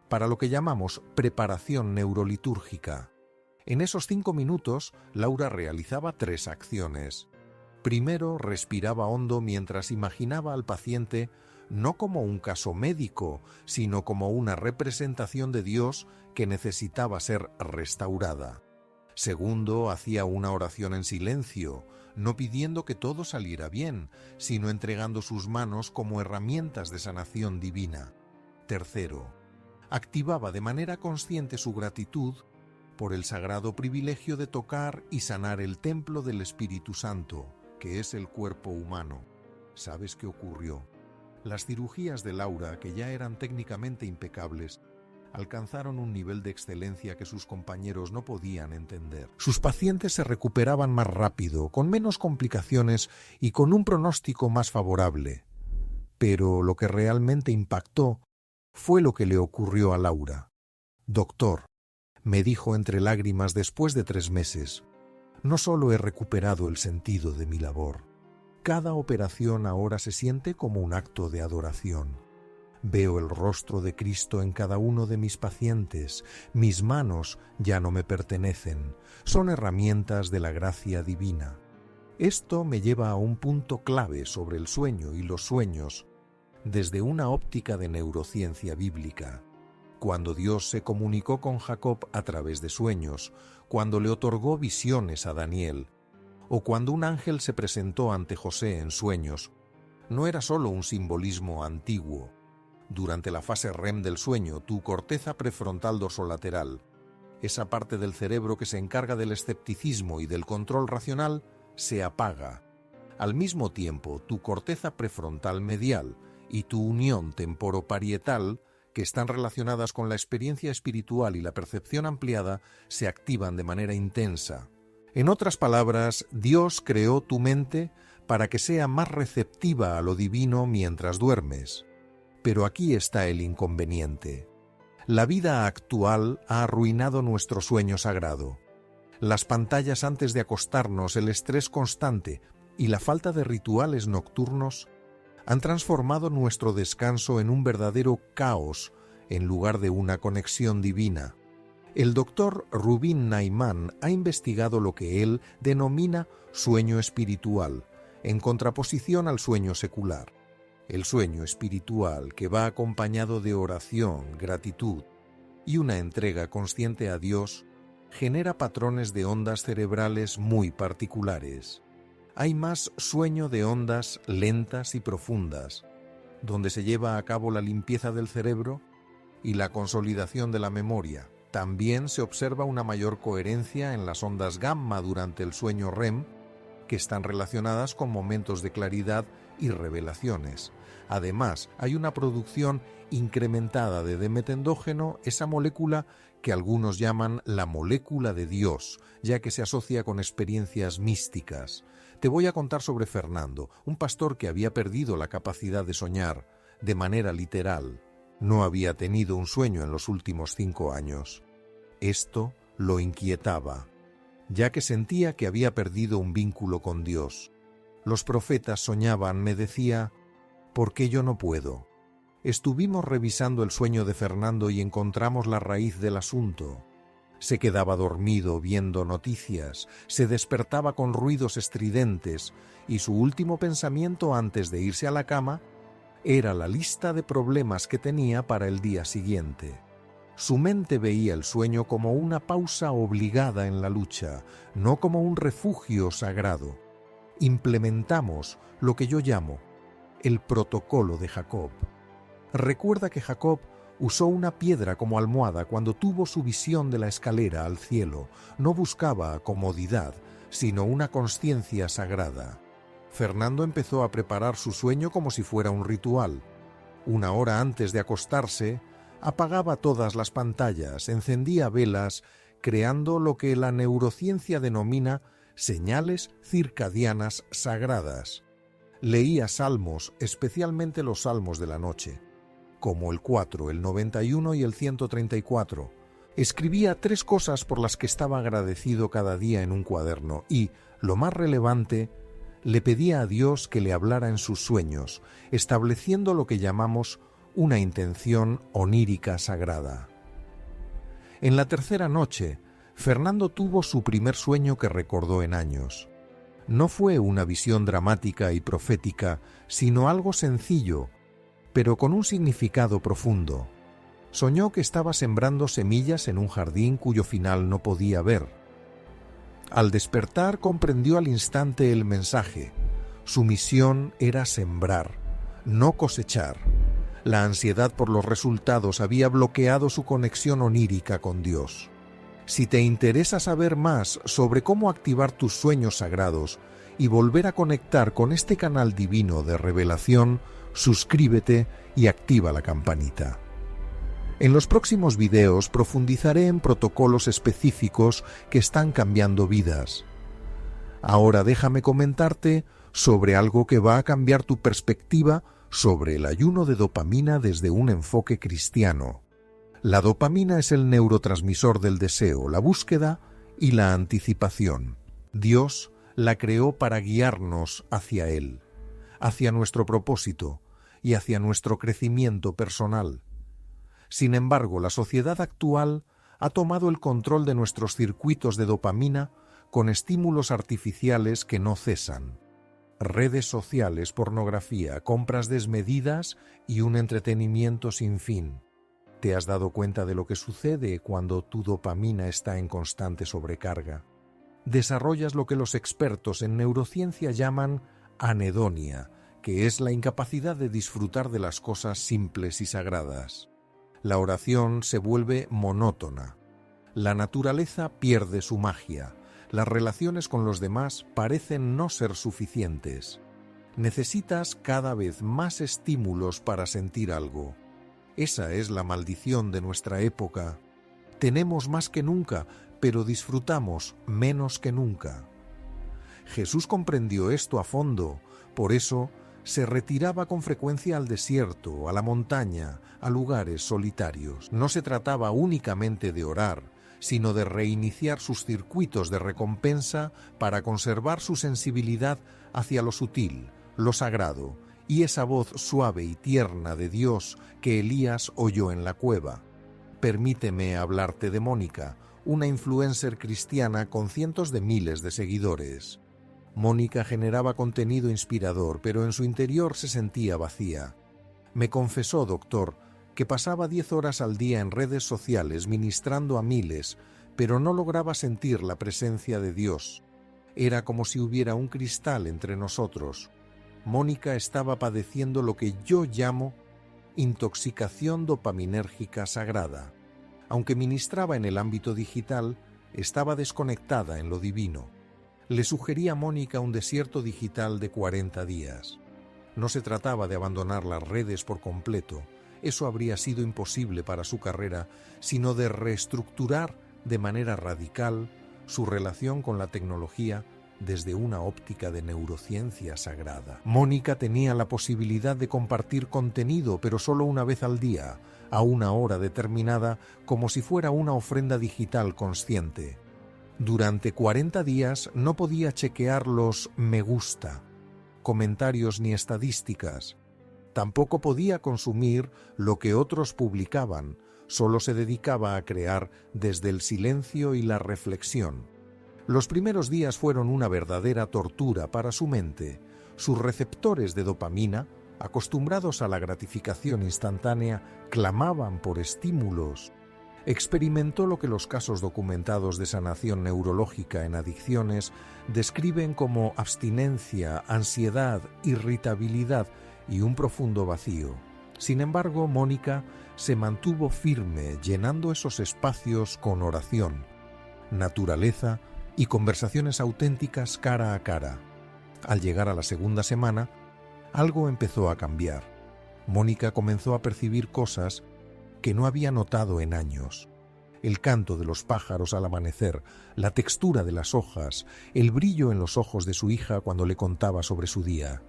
para lo que llamamos preparación neurolitúrgica. En esos 5 minutos, Laura realizaba 3 acciones. Primero, respiraba hondo mientras imaginaba al paciente no como un caso médico, sino como una representación de Dios que necesitaba ser restaurada. Segundo, hacía una oración en silencio, no pidiendo que todo saliera bien, sino entregando sus manos como herramientas de sanación divina. Tercero, activaba de manera consciente su gratitud por el sagrado privilegio de tocar y sanar el templo del Espíritu Santo, que es el cuerpo humano. ¿Sabes qué ocurrió? Las cirugías de Laura, que ya eran técnicamente impecables, alcanzaron un nivel de excelencia que sus compañeros no podían entender. Sus pacientes se recuperaban más rápido, con menos complicaciones y con un pronóstico más favorable. Pero lo que realmente impactó fue lo que le ocurrió a Laura. «Doctor», me dijo entre lágrimas después de 3 meses, «no solo he recuperado el sentido de mi labor. Cada operación ahora se siente como un acto de adoración. Veo el rostro de Cristo en cada uno de mis pacientes. Mis manos ya no me pertenecen. Son herramientas de la gracia divina». Esto me lleva a un punto clave sobre el sueño y los sueños desde una óptica de neurociencia bíblica. Cuando Dios se comunicó con Jacob a través de sueños, cuando le otorgó visiones a Daniel, o cuando un ángel se presentó ante José en sueños, No era solo un simbolismo antiguo. Durante la fase REM del sueño, tu corteza prefrontal dorsolateral, esa parte del cerebro que se encarga del escepticismo y del control racional, se apaga. Al mismo tiempo, tu corteza prefrontal medial y tu unión temporoparietal, que están relacionadas con la experiencia espiritual y la percepción ampliada, se activan de manera intensa. En otras palabras, Dios creó tu mente para que sea más receptiva a lo divino mientras duermes. Pero aquí está el inconveniente. La vida actual ha arruinado nuestro sueño sagrado. Las pantallas antes de acostarnos, el estrés constante y la falta de rituales nocturnos han transformado nuestro descanso en un verdadero caos en lugar de una conexión divina. El doctor Rubin Naiman ha investigado lo que él denomina sueño espiritual, en contraposición al sueño secular. El sueño espiritual, que va acompañado de oración, gratitud y una entrega consciente a Dios, genera patrones de ondas cerebrales muy particulares. Hay más sueño de ondas lentas y profundas, donde se lleva a cabo la limpieza del cerebro y la consolidación de la memoria. También se observa una mayor coherencia en las ondas gamma durante el sueño REM, que están relacionadas con momentos de claridad y revelaciones. Además, hay una producción incrementada de D-metendógeno, esa molécula que algunos llaman la molécula de Dios, ya que se asocia con experiencias místicas. Te voy a contar sobre Fernando, un pastor que había perdido la capacidad de soñar, de manera literal. No había tenido un sueño en los últimos 5 años. Esto lo inquietaba, ya que sentía que había perdido un vínculo con Dios. Los profetas soñaban, me decía, ¿por qué yo no puedo? Estuvimos revisando el sueño de Fernando y encontramos la raíz del asunto. Se quedaba dormido viendo noticias, se despertaba con ruidos estridentes y su último pensamiento antes de irse a la cama era la lista de problemas que tenía para el día siguiente. Su mente veía el sueño como una pausa obligada en la lucha, no como un refugio sagrado. Implementamos lo que yo llamo el protocolo de Jacob. Recuerda que Jacob usó una piedra como almohada cuando tuvo su visión de la escalera al cielo. No buscaba comodidad, sino una consciencia sagrada. Fernando empezó a preparar su sueño como si fuera un ritual. 1 hora antes de acostarse, apagaba todas las pantallas, encendía velas, creando lo que la neurociencia denomina señales circadianas sagradas. Leía salmos, especialmente los salmos de la noche, como el 4, el 91 y el 134. Escribía 3 cosas por las que estaba agradecido cada día en un cuaderno y, lo más relevante, le pedía a Dios que le hablara en sus sueños, estableciendo lo que llamamos una intención onírica sagrada. En la tercera noche, Fernando tuvo su primer sueño que recordó en años. No fue una visión dramática y profética, sino algo sencillo, pero con un significado profundo. Soñó que estaba sembrando semillas en un jardín cuyo final no podía ver. Al despertar comprendió al instante el mensaje. Su misión era sembrar, no cosechar. La ansiedad por los resultados había bloqueado su conexión onírica con Dios. Si te interesa saber más sobre cómo activar tus sueños sagrados y volver a conectar con este canal divino de revelación, suscríbete y activa la campanita. En los próximos videos profundizaré en protocolos específicos que están cambiando vidas. Ahora déjame comentarte sobre algo que va a cambiar tu perspectiva sobre el ayuno de dopamina desde un enfoque cristiano. La dopamina es el neurotransmisor del deseo, la búsqueda y la anticipación. Dios la creó para guiarnos hacia Él, hacia nuestro propósito y hacia nuestro crecimiento personal. Sin embargo, la sociedad actual ha tomado el control de nuestros circuitos de dopamina con estímulos artificiales que no cesan. Redes sociales, pornografía, compras desmedidas y un entretenimiento sin fin. ¿Te has dado cuenta de lo que sucede cuando tu dopamina está en constante sobrecarga? Desarrollas lo que los expertos en neurociencia llaman anedonia, que es la incapacidad de disfrutar de las cosas simples y sagradas. La oración se vuelve monótona. La naturaleza pierde su magia. Las relaciones con los demás parecen no ser suficientes. Necesitas cada vez más estímulos para sentir algo. Esa es la maldición de nuestra época. Tenemos más que nunca, pero disfrutamos menos que nunca. Jesús comprendió esto a fondo, por eso se retiraba con frecuencia al desierto, a la montaña, a lugares solitarios. No se trataba únicamente de orar, sino de reiniciar sus circuitos de recompensa para conservar su sensibilidad hacia lo sutil, lo sagrado, y esa voz suave y tierna de Dios que Elías oyó en la cueva. Permíteme hablarte de Mónica, una influencer cristiana con cientos de miles de seguidores. Mónica generaba contenido inspirador, pero en su interior se sentía vacía. Me confesó, doctor, que pasaba 10 horas al día en redes sociales ministrando a miles, pero no lograba sentir la presencia de Dios. Era como si hubiera un cristal entre nosotros. Mónica estaba padeciendo lo que yo llamo intoxicación dopaminérgica sagrada. Aunque ministraba en el ámbito digital, estaba desconectada en lo divino. Le sugerí a Mónica un desierto digital de 40 días. No se trataba de abandonar las redes por completo, eso habría sido imposible para su carrera, sino de reestructurar de manera radical su relación con la tecnología desde una óptica de neurociencia sagrada. Mónica tenía la posibilidad de compartir contenido, pero solo una vez al día, a una hora determinada, como si fuera una ofrenda digital consciente. Durante 40 días no podía chequear los me gusta, comentarios ni estadísticas. Tampoco podía consumir lo que otros publicaban, solo se dedicaba a crear desde el silencio y la reflexión. Los primeros días fueron una verdadera tortura para su mente. Sus receptores de dopamina, acostumbrados a la gratificación instantánea, clamaban por estímulos. Experimentó lo que los casos documentados de sanación neurológica en adicciones describen como abstinencia, ansiedad, irritabilidad y un profundo vacío. Sin embargo, Mónica se mantuvo firme, llenando esos espacios con oración, naturaleza y conversaciones auténticas cara a cara. Al llegar a la segunda semana, algo empezó a cambiar. Mónica comenzó a percibir cosas que no había notado en años. El canto de los pájaros al amanecer, la textura de las hojas, el brillo en los ojos de su hija cuando le contaba sobre su día.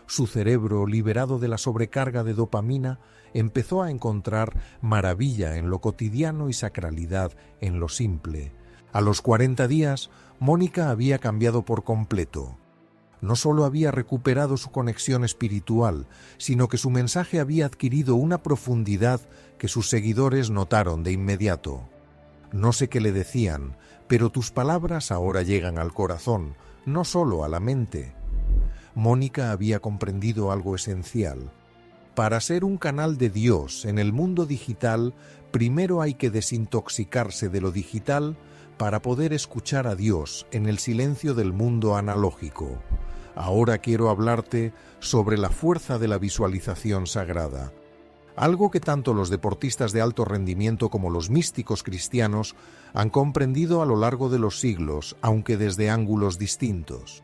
Su cerebro, liberado de la sobrecarga de dopamina, empezó a encontrar maravilla en lo cotidiano y sacralidad en lo simple. A los 40 días, Mónica había cambiado por completo. No solo había recuperado su conexión espiritual, sino que su mensaje había adquirido una profundidad que sus seguidores notaron de inmediato. No sé qué le decían, pero tus palabras ahora llegan al corazón, no solo a la mente. Mónica había comprendido algo esencial. Para ser un canal de Dios en el mundo digital, primero hay que desintoxicarse de lo digital para poder escuchar a Dios en el silencio del mundo analógico. Ahora quiero hablarte sobre la fuerza de la visualización sagrada, algo que tanto los deportistas de alto rendimiento como los místicos cristianos han comprendido a lo largo de los siglos, aunque desde ángulos distintos.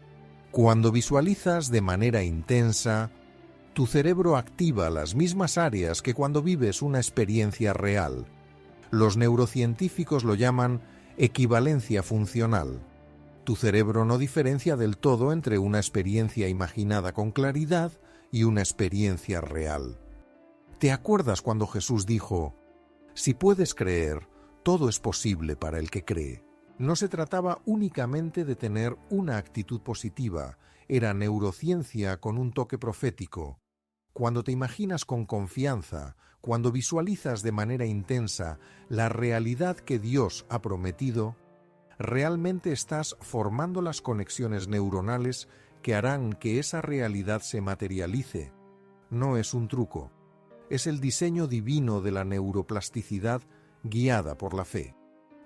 Cuando visualizas de manera intensa, tu cerebro activa las mismas áreas que cuando vives una experiencia real. Los neurocientíficos lo llaman equivalencia funcional. Tu cerebro no diferencia del todo entre una experiencia imaginada con claridad y una experiencia real. ¿Te acuerdas cuando Jesús dijo: si puedes creer, todo es posible para el que cree? No se trataba únicamente de tener una actitud positiva, era neurociencia con un toque profético. Cuando te imaginas con confianza, cuando visualizas de manera intensa la realidad que Dios ha prometido, realmente estás formando las conexiones neuronales que harán que esa realidad se materialice. No es un truco, es el diseño divino de la neuroplasticidad guiada por la fe.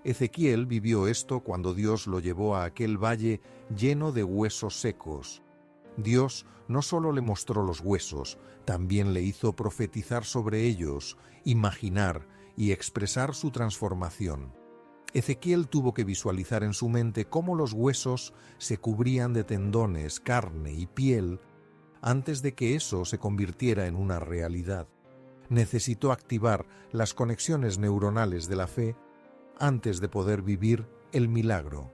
Ezequiel vivió esto cuando Dios lo llevó a aquel valle lleno de huesos secos. Dios no solo le mostró los huesos, también le hizo profetizar sobre ellos, imaginar y expresar su transformación. Ezequiel tuvo que visualizar en su mente cómo los huesos se cubrían de tendones, carne y piel antes de que eso se convirtiera en una realidad. Necesitó activar las conexiones neuronales de la fe antes de poder vivir el milagro.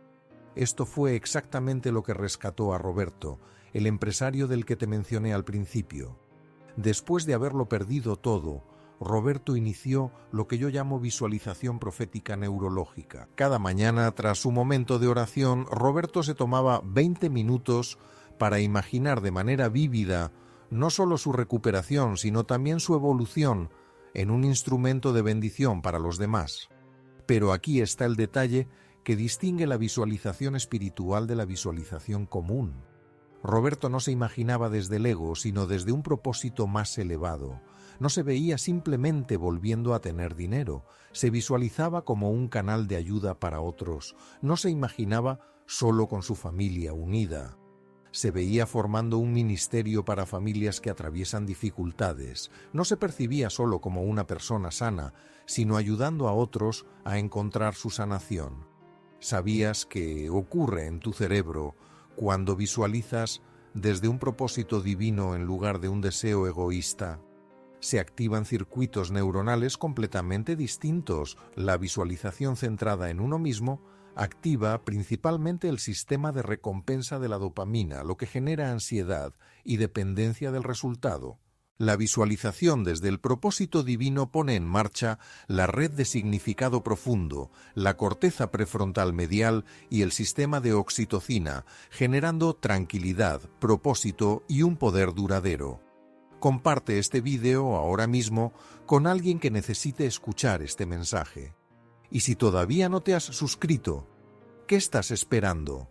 Esto fue exactamente lo que rescató a Roberto, el empresario del que te mencioné al principio. Después de haberlo perdido todo, Roberto inició lo que yo llamo visualización profética neurológica. Cada mañana, tras su momento de oración, Roberto se tomaba 20 minutos para imaginar de manera vívida no solo su recuperación, sino también su evolución en un instrumento de bendición para los demás. Pero aquí está el detalle que distingue la visualización espiritual de la visualización común. Roberto no se imaginaba desde el ego, sino desde un propósito más elevado. No se veía simplemente volviendo a tener dinero, se visualizaba como un canal de ayuda para otros. No se imaginaba solo con su familia unida. Se veía formando un ministerio para familias que atraviesan dificultades. No se percibía solo como una persona sana, sino ayudando a otros a encontrar su sanación. Sabías que ocurre en tu cerebro cuando visualizas desde un propósito divino en lugar de un deseo egoísta. Se activan circuitos neuronales completamente distintos. La visualización centrada en uno mismo activa principalmente el sistema de recompensa de la dopamina, lo que genera ansiedad y dependencia del resultado. La visualización desde el propósito divino pone en marcha la red de significado profundo, la corteza prefrontal medial y el sistema de oxitocina, generando tranquilidad, propósito y un poder duradero. Comparte este vídeo ahora mismo con alguien que necesite escuchar este mensaje. Y si todavía no te has suscrito, ¿qué estás esperando?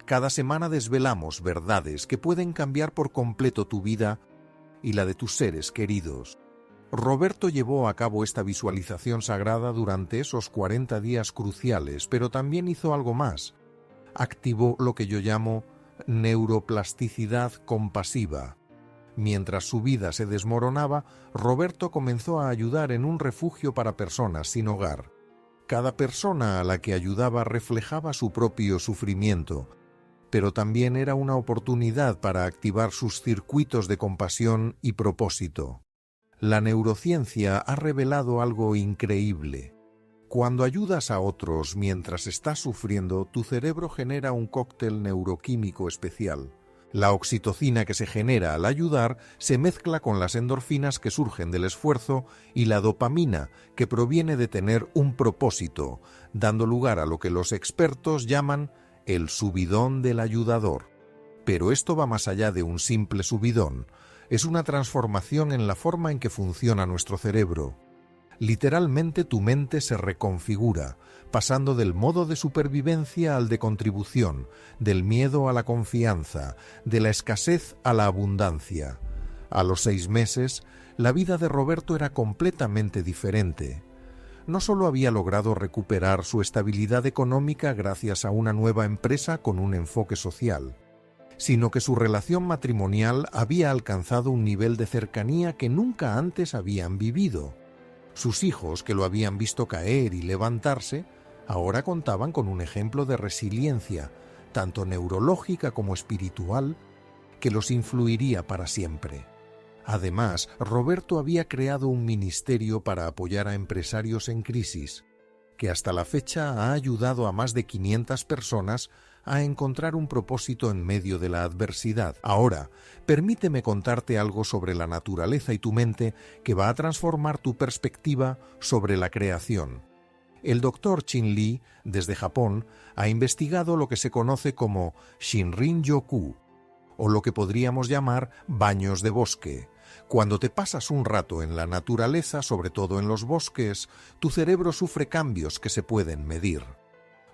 Cada semana desvelamos verdades que pueden cambiar por completo tu vida y la de tus seres queridos. Roberto llevó a cabo esta visualización sagrada durante esos 40 días cruciales, pero también hizo algo más. Activó lo que yo llamo neuroplasticidad compasiva. Mientras su vida se desmoronaba, Roberto comenzó a ayudar en un refugio para personas sin hogar. Cada persona a la que ayudaba reflejaba su propio sufrimiento, pero también era una oportunidad para activar sus circuitos de compasión y propósito. La neurociencia ha revelado algo increíble. Cuando ayudas a otros mientras estás sufriendo, tu cerebro genera un cóctel neuroquímico especial. La oxitocina que se genera al ayudar se mezcla con las endorfinas que surgen del esfuerzo y la dopamina que proviene de tener un propósito, dando lugar a lo que los expertos llaman el subidón del ayudador. Pero esto va más allá de un simple subidón. Es una transformación en la forma en que funciona nuestro cerebro. Literalmente tu mente se reconfigura, pasando del modo de supervivencia al de contribución, del miedo a la confianza, de la escasez a la abundancia. A los 6 meses, la vida de Roberto era completamente diferente. No solo había logrado recuperar su estabilidad económica gracias a una nueva empresa con un enfoque social, sino que su relación matrimonial había alcanzado un nivel de cercanía que nunca antes habían vivido. Sus hijos, que lo habían visto caer y levantarse, ahora contaban con un ejemplo de resiliencia, tanto neurológica como espiritual, que los influiría para siempre. Además, Roberto había creado un ministerio para apoyar a empresarios en crisis, que hasta la fecha ha ayudado a más de 500 personas a encontrar un propósito en medio de la adversidad. Ahora, permíteme contarte algo sobre la naturaleza y tu mente que va a transformar tu perspectiva sobre la creación. El Dr. Chin Lee, desde Japón, ha investigado lo que se conoce como Shinrin-yoku, o lo que podríamos llamar baños de bosque. Cuando te pasas un rato en la naturaleza, sobre todo en los bosques, tu cerebro sufre cambios que se pueden medir.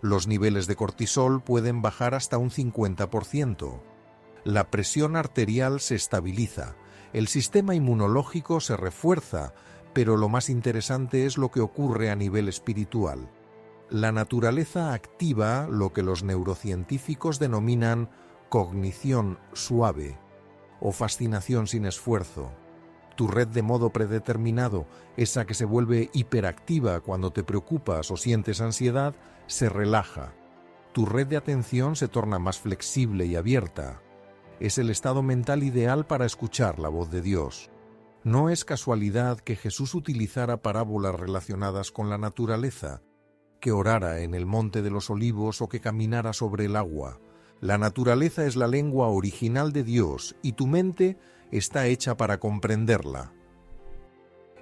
Los niveles de cortisol pueden bajar hasta un 50%. La presión arterial se estabiliza, el sistema inmunológico se refuerza, pero lo más interesante es lo que ocurre a nivel espiritual. La naturaleza activa lo que los neurocientíficos denominan cognición suave o fascinación sin esfuerzo. Tu red de modo predeterminado, esa que se vuelve hiperactiva cuando te preocupas o sientes ansiedad, se relaja. Tu red de atención se torna más flexible y abierta. Es el estado mental ideal para escuchar la voz de Dios. No es casualidad que Jesús utilizara parábolas relacionadas con la naturaleza, que orara en el Monte de los Olivos o que caminara sobre el agua. La naturaleza es la lengua original de Dios y tu mente está hecha para comprenderla.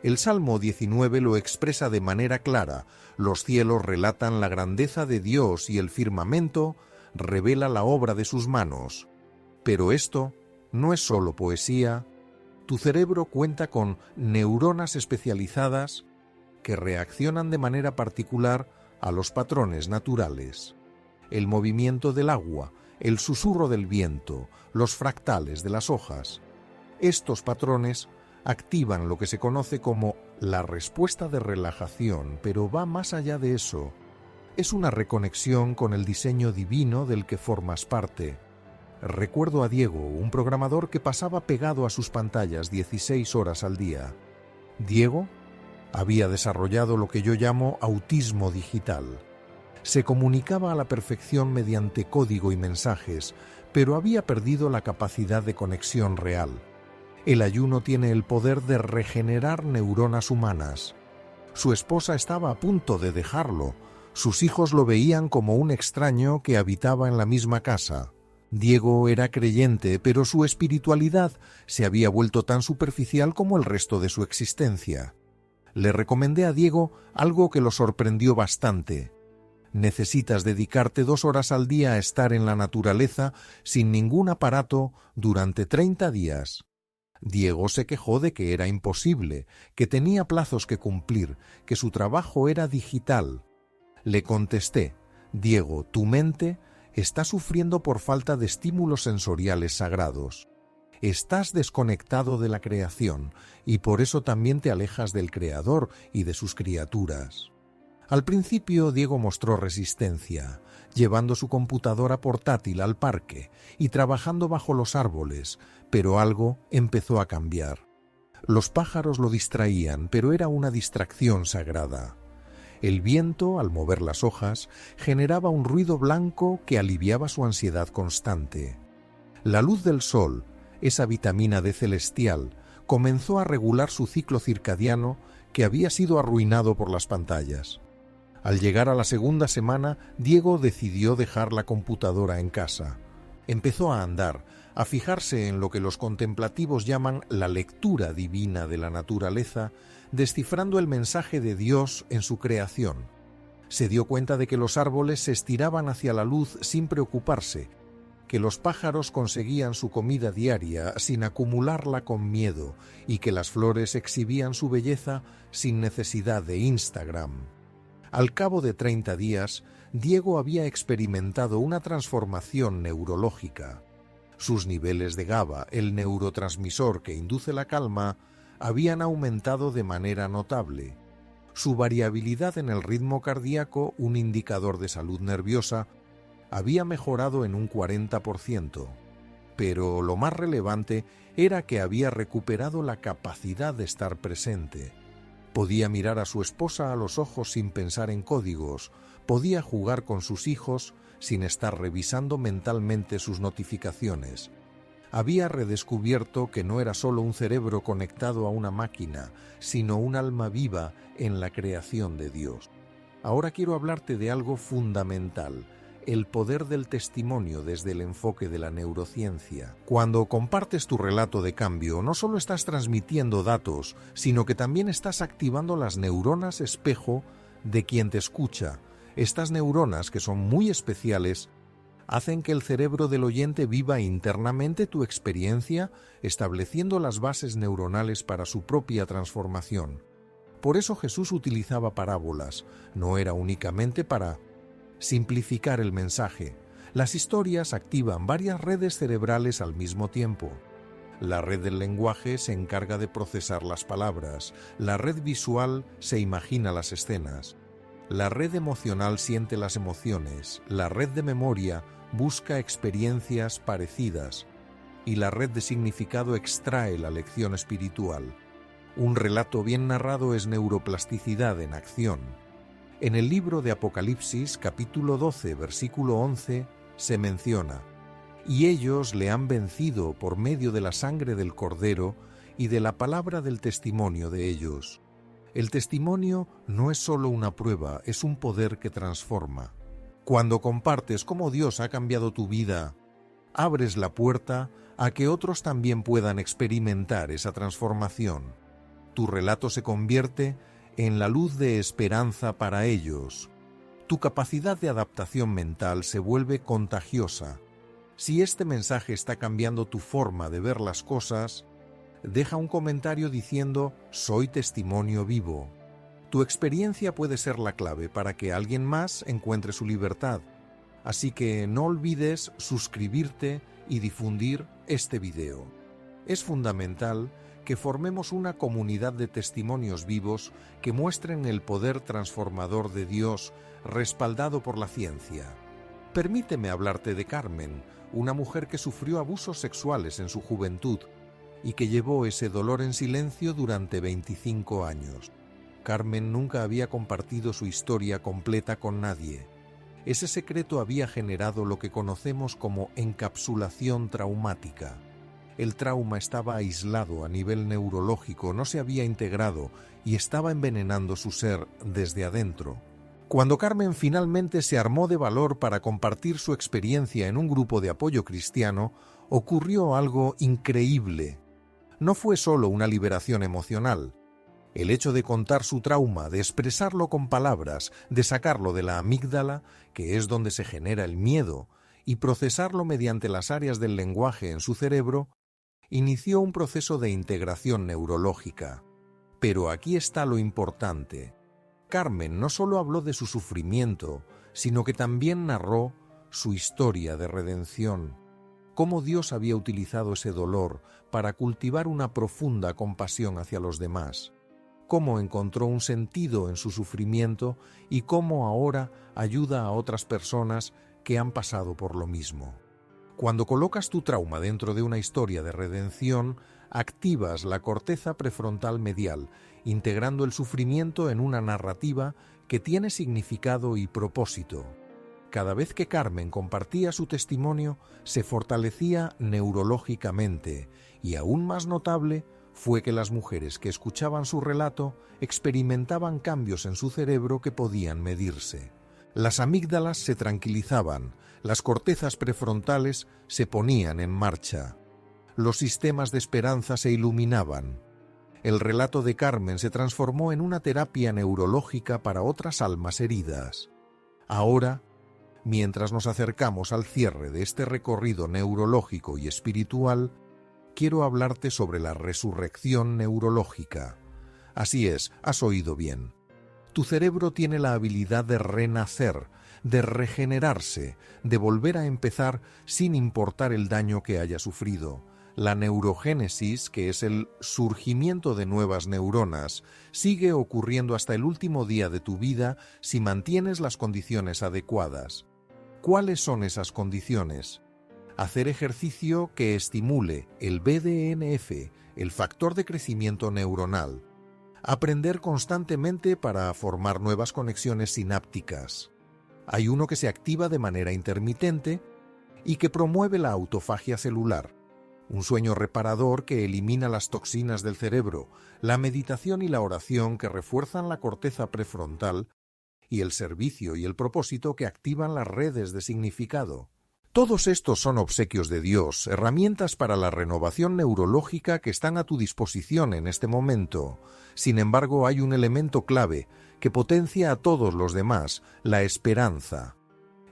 El Salmo 19 lo expresa de manera clara. Los cielos relatan la grandeza de Dios y el firmamento revela la obra de sus manos. Pero esto no es solo poesía. Tu cerebro cuenta con neuronas especializadas que reaccionan de manera particular a los patrones naturales. El movimiento del agua, el susurro del viento, los fractales de las hojas. Estos patrones activan lo que se conoce como la respuesta de relajación, pero va más allá de eso. Es una reconexión con el diseño divino del que formas parte. Recuerdo a Diego, un programador que pasaba pegado a sus pantallas 16 horas al día. Diego había desarrollado lo que yo llamo autismo digital. Se comunicaba a la perfección mediante código y mensajes, pero había perdido la capacidad de conexión real. El ayuno tiene el poder de regenerar neuronas humanas. Su esposa estaba a punto de dejarlo. Sus hijos lo veían como un extraño que habitaba en la misma casa. Diego era creyente, pero su espiritualidad se había vuelto tan superficial como el resto de su existencia. Le recomendé a Diego algo que lo sorprendió bastante. Necesitas dedicarte 2 horas al día a estar en la naturaleza sin ningún aparato durante 30 días. Diego se quejó de que era imposible, que tenía plazos que cumplir, que su trabajo era digital. Le contesté: Diego, tu mente está sufriendo por falta de estímulos sensoriales sagrados. Estás desconectado de la creación y por eso también te alejas del Creador y de sus criaturas. Al principio Diego mostró resistencia, llevando su computadora portátil al parque y trabajando bajo los árboles, pero algo empezó a cambiar. Los pájaros lo distraían, pero era una distracción sagrada. El viento, al mover las hojas, generaba un ruido blanco que aliviaba su ansiedad constante. La luz del sol, esa vitamina D celestial, comenzó a regular su ciclo circadiano que había sido arruinado por las pantallas. Al llegar a la segunda semana, Diego decidió dejar la computadora en casa. Empezó a andar, a fijarse en lo que los contemplativos llaman la lectura divina de la naturaleza, descifrando el mensaje de Dios en su creación. Se dio cuenta de que los árboles se estiraban hacia la luz sin preocuparse, que los pájaros conseguían su comida diaria sin acumularla con miedo y que las flores exhibían su belleza sin necesidad de Instagram. Al cabo de 30 días, Diego había experimentado una transformación neurológica. Sus niveles de GABA, el neurotransmisor que induce la calma, habían aumentado de manera notable. Su variabilidad en el ritmo cardíaco, un indicador de salud nerviosa, había mejorado en un 40%. Pero lo más relevante era que había recuperado la capacidad de estar presente. Podía mirar a su esposa a los ojos sin pensar en códigos, podía jugar con sus hijos sin estar revisando mentalmente sus notificaciones. Había redescubierto que no era solo un cerebro conectado a una máquina, sino un alma viva en la creación de Dios. Ahora quiero hablarte de algo fundamental: el poder del testimonio desde el enfoque de la neurociencia. Cuando compartes tu relato de cambio, no solo estás transmitiendo datos, sino que también estás activando las neuronas espejo de quien te escucha. Estas neuronas, que son muy especiales, hacen que el cerebro del oyente viva internamente tu experiencia, estableciendo las bases neuronales para su propia transformación. Por eso Jesús utilizaba parábolas. No era únicamente para simplificar el mensaje. Las historias activan varias redes cerebrales al mismo tiempo. La red del lenguaje se encarga de procesar las palabras. La red visual se imagina las escenas. La red emocional siente las emociones, la red de memoria busca experiencias parecidas y la red de significado extrae la lección espiritual. Un relato bien narrado es neuroplasticidad en acción. En el libro de Apocalipsis, capítulo 12, versículo 11, se menciona: «Y ellos le han vencido por medio de la sangre del Cordero y de la palabra del testimonio de ellos». El testimonio no es solo una prueba, es un poder que transforma. Cuando compartes cómo Dios ha cambiado tu vida, abres la puerta a que otros también puedan experimentar esa transformación. Tu relato se convierte en la luz de esperanza para ellos. Tu capacidad de adaptación mental se vuelve contagiosa. Si este mensaje está cambiando tu forma de ver las cosas, deja un comentario diciendo: «Soy testimonio vivo». Tu experiencia puede ser la clave para que alguien más encuentre su libertad. Así que no olvides suscribirte y difundir este video. Es fundamental que formemos una comunidad de testimonios vivos que muestren el poder transformador de Dios respaldado por la ciencia. Permíteme hablarte de Carmen, una mujer que sufrió abusos sexuales en su juventud y que llevó ese dolor en silencio durante 25 años. Carmen nunca había compartido su historia completa con nadie. Ese secreto había generado lo que conocemos como encapsulación traumática. El trauma estaba aislado a nivel neurológico, no se había integrado y estaba envenenando su ser desde adentro. Cuando Carmen finalmente se armó de valor para compartir su experiencia en un grupo de apoyo cristiano, ocurrió algo increíble. No fue solo una liberación emocional. El hecho de contar su trauma, de expresarlo con palabras, de sacarlo de la amígdala, que es donde se genera el miedo, y procesarlo mediante las áreas del lenguaje en su cerebro, inició un proceso de integración neurológica. Pero aquí está lo importante. Carmen no solo habló de su sufrimiento, sino que también narró su historia de redención, cómo Dios había utilizado ese dolor para cultivar una profunda compasión hacia los demás, cómo encontró un sentido en su sufrimiento y cómo ahora ayuda a otras personas que han pasado por lo mismo. Cuando colocas tu trauma dentro de una historia de redención, activas la corteza prefrontal medial, integrando el sufrimiento en una narrativa que tiene significado y propósito. Cada vez que Carmen compartía su testimonio, se fortalecía neurológicamente, y aún más notable fue que las mujeres que escuchaban su relato experimentaban cambios en su cerebro que podían medirse. Las amígdalas se tranquilizaban, las cortezas prefrontales se ponían en marcha. Los sistemas de esperanza se iluminaban. El relato de Carmen se transformó en una terapia neurológica para otras almas heridas. Ahora, mientras nos acercamos al cierre de este recorrido neurológico y espiritual, quiero hablarte sobre la resurrección neurológica. Así es, has oído bien. Tu cerebro tiene la habilidad de renacer, de regenerarse, de volver a empezar sin importar el daño que haya sufrido. La neurogénesis, que es el surgimiento de nuevas neuronas, sigue ocurriendo hasta el último día de tu vida si mantienes las condiciones adecuadas. ¿Cuáles son esas condiciones? Hacer ejercicio que estimule el BDNF, el factor de crecimiento neuronal. Aprender constantemente para formar nuevas conexiones sinápticas. Hay uno que se activa de manera intermitente y que promueve la autofagia celular. Un sueño reparador que elimina las toxinas del cerebro, la meditación y la oración que refuerzan la corteza prefrontal y el servicio y el propósito que activan las redes de significado. Todos estos son obsequios de Dios, herramientas para la renovación neurológica que están a tu disposición en este momento. Sin embargo, hay un elemento clave que potencia a todos los demás, la esperanza.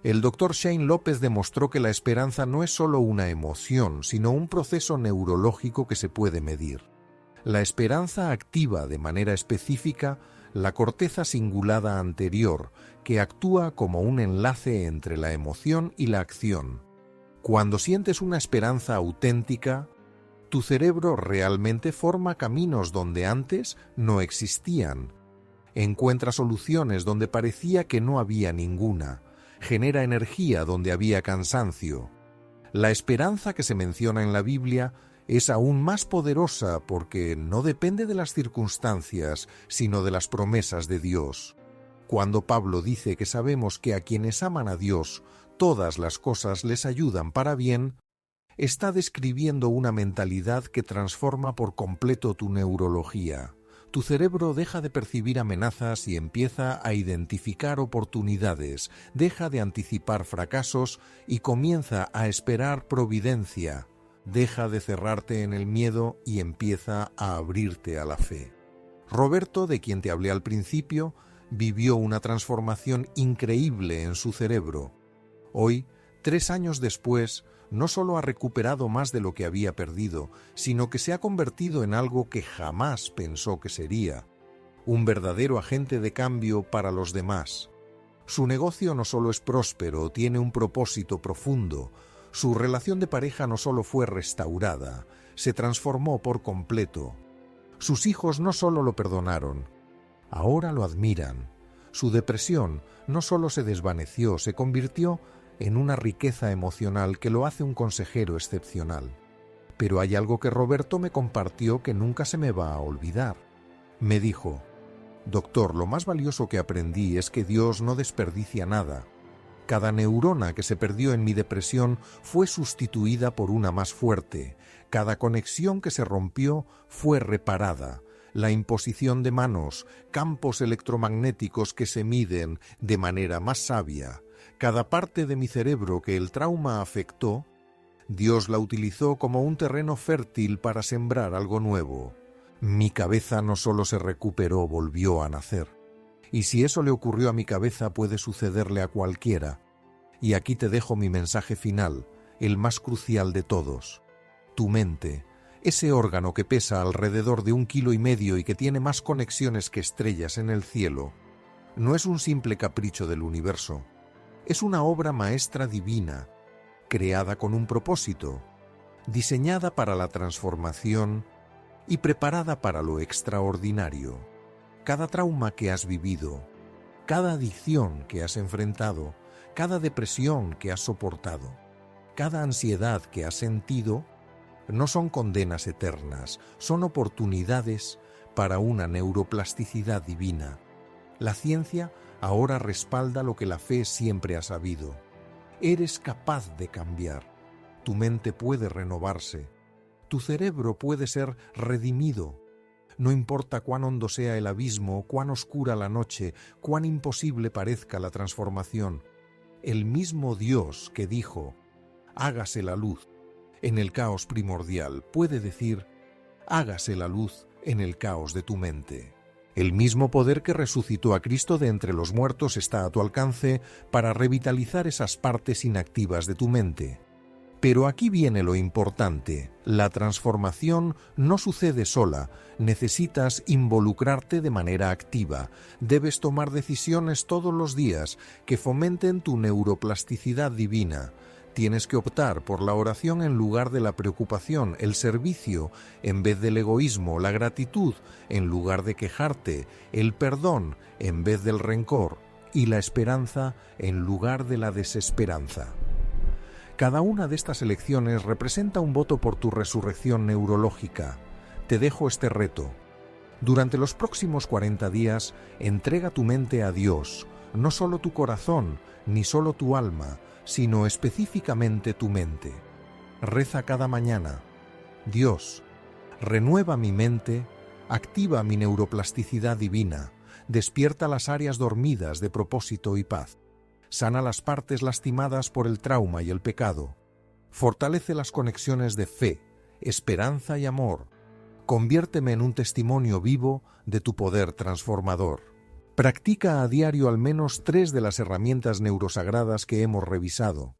El Dr. Shane López demostró que la esperanza no es solo una emoción, sino un proceso neurológico que se puede medir. La esperanza activa de manera específica la corteza cingulada anterior, que actúa como un enlace entre la emoción y la acción. Cuando sientes una esperanza auténtica, tu cerebro realmente forma caminos donde antes no existían. Encuentra soluciones donde parecía que no había ninguna. Genera energía donde había cansancio. La esperanza que se menciona en la Biblia es aún más poderosa porque no depende de las circunstancias, sino de las promesas de Dios. Cuando Pablo dice que sabemos que a quienes aman a Dios, todas las cosas les ayudan para bien, está describiendo una mentalidad que transforma por completo tu neurología. Tu cerebro deja de percibir amenazas y empieza a identificar oportunidades, deja de anticipar fracasos y comienza a esperar providencia. Deja de cerrarte en el miedo y empieza a abrirte a la fe. Roberto, de quien te hablé al principio, vivió una transformación increíble en su cerebro. Hoy, 3 años después, no solo ha recuperado más de lo que había perdido, sino que se ha convertido en algo que jamás pensó que sería, un verdadero agente de cambio para los demás. Su negocio no solo es próspero, tiene un propósito profundo. Su relación de pareja no solo fue restaurada, se transformó por completo. Sus hijos no solo lo perdonaron, ahora lo admiran. Su depresión no solo se desvaneció, se convirtió en una riqueza emocional que lo hace un consejero excepcional. Pero hay algo que Roberto me compartió que nunca se me va a olvidar. Me dijo: «Doctor, lo más valioso que aprendí es que Dios no desperdicia nada. Cada neurona que se perdió en mi depresión fue sustituida por una más fuerte. Cada conexión que se rompió fue reparada. La imposición de manos, campos electromagnéticos que se miden de manera más sabia. Cada parte de mi cerebro que el trauma afectó, Dios la utilizó como un terreno fértil para sembrar algo nuevo. Mi cabeza no solo se recuperó, volvió a nacer. Y si eso le ocurrió a mi cabeza, puede sucederle a cualquiera. Y aquí te dejo mi mensaje final, el más crucial de todos. Tu mente, ese órgano que pesa alrededor de 1,5 kilos y que tiene más conexiones que estrellas en el cielo, no es un simple capricho del universo. Es una obra maestra divina, creada con un propósito, diseñada para la transformación y preparada para lo extraordinario. Cada trauma que has vivido, cada adicción que has enfrentado, cada depresión que has soportado, cada ansiedad que has sentido, no son condenas eternas, son oportunidades para una neuroplasticidad divina. La ciencia ahora respalda lo que la fe siempre ha sabido. Eres capaz de cambiar. Tu mente puede renovarse. Tu cerebro puede ser redimido. No importa cuán hondo sea el abismo, cuán oscura la noche, cuán imposible parezca la transformación. El mismo Dios que dijo: «Hágase la luz» en el caos primordial, puede decir: «Hágase la luz» en el caos de tu mente. El mismo poder que resucitó a Cristo de entre los muertos está a tu alcance para revitalizar esas partes inactivas de tu mente. Pero aquí viene lo importante: la transformación no sucede sola, necesitas involucrarte de manera activa, debes tomar decisiones todos los días que fomenten tu neuroplasticidad divina. Tienes que optar por la oración en lugar de la preocupación, el servicio en vez del egoísmo, la gratitud en lugar de quejarte, el perdón en vez del rencor y la esperanza en lugar de la desesperanza. Cada una de estas elecciones representa un voto por tu resurrección neurológica. Te dejo este reto. Durante los próximos 40 días, entrega tu mente a Dios, no solo tu corazón, ni solo tu alma, sino específicamente tu mente. Reza cada mañana: Dios, renueva mi mente, activa mi neuroplasticidad divina, despierta las áreas dormidas de propósito y paz, sana las partes lastimadas por el trauma y el pecado, fortalece las conexiones de fe, esperanza y amor, conviérteme en un testimonio vivo de tu poder transformador. Practica a diario al menos 3 de las herramientas neurosagradas que hemos revisado.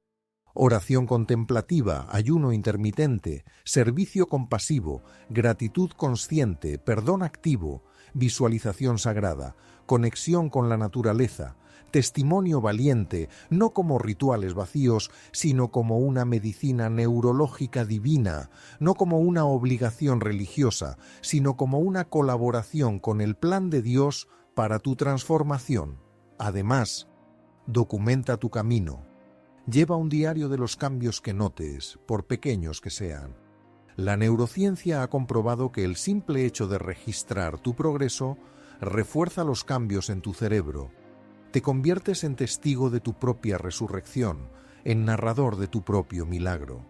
oración contemplativa, ayuno intermitente, servicio compasivo, gratitud consciente, perdón activo, visualización sagrada, conexión con la naturaleza, testimonio valiente, no como rituales vacíos, sino como una medicina neurológica divina, no como una obligación religiosa, sino como una colaboración con el plan de Dios para tu transformación. Además, documenta tu camino. Lleva un diario de los cambios que notes, por pequeños que sean. La neurociencia ha comprobado que el simple hecho de registrar tu progreso refuerza los cambios en tu cerebro. Te conviertes en testigo de tu propia resurrección, en narrador de tu propio milagro.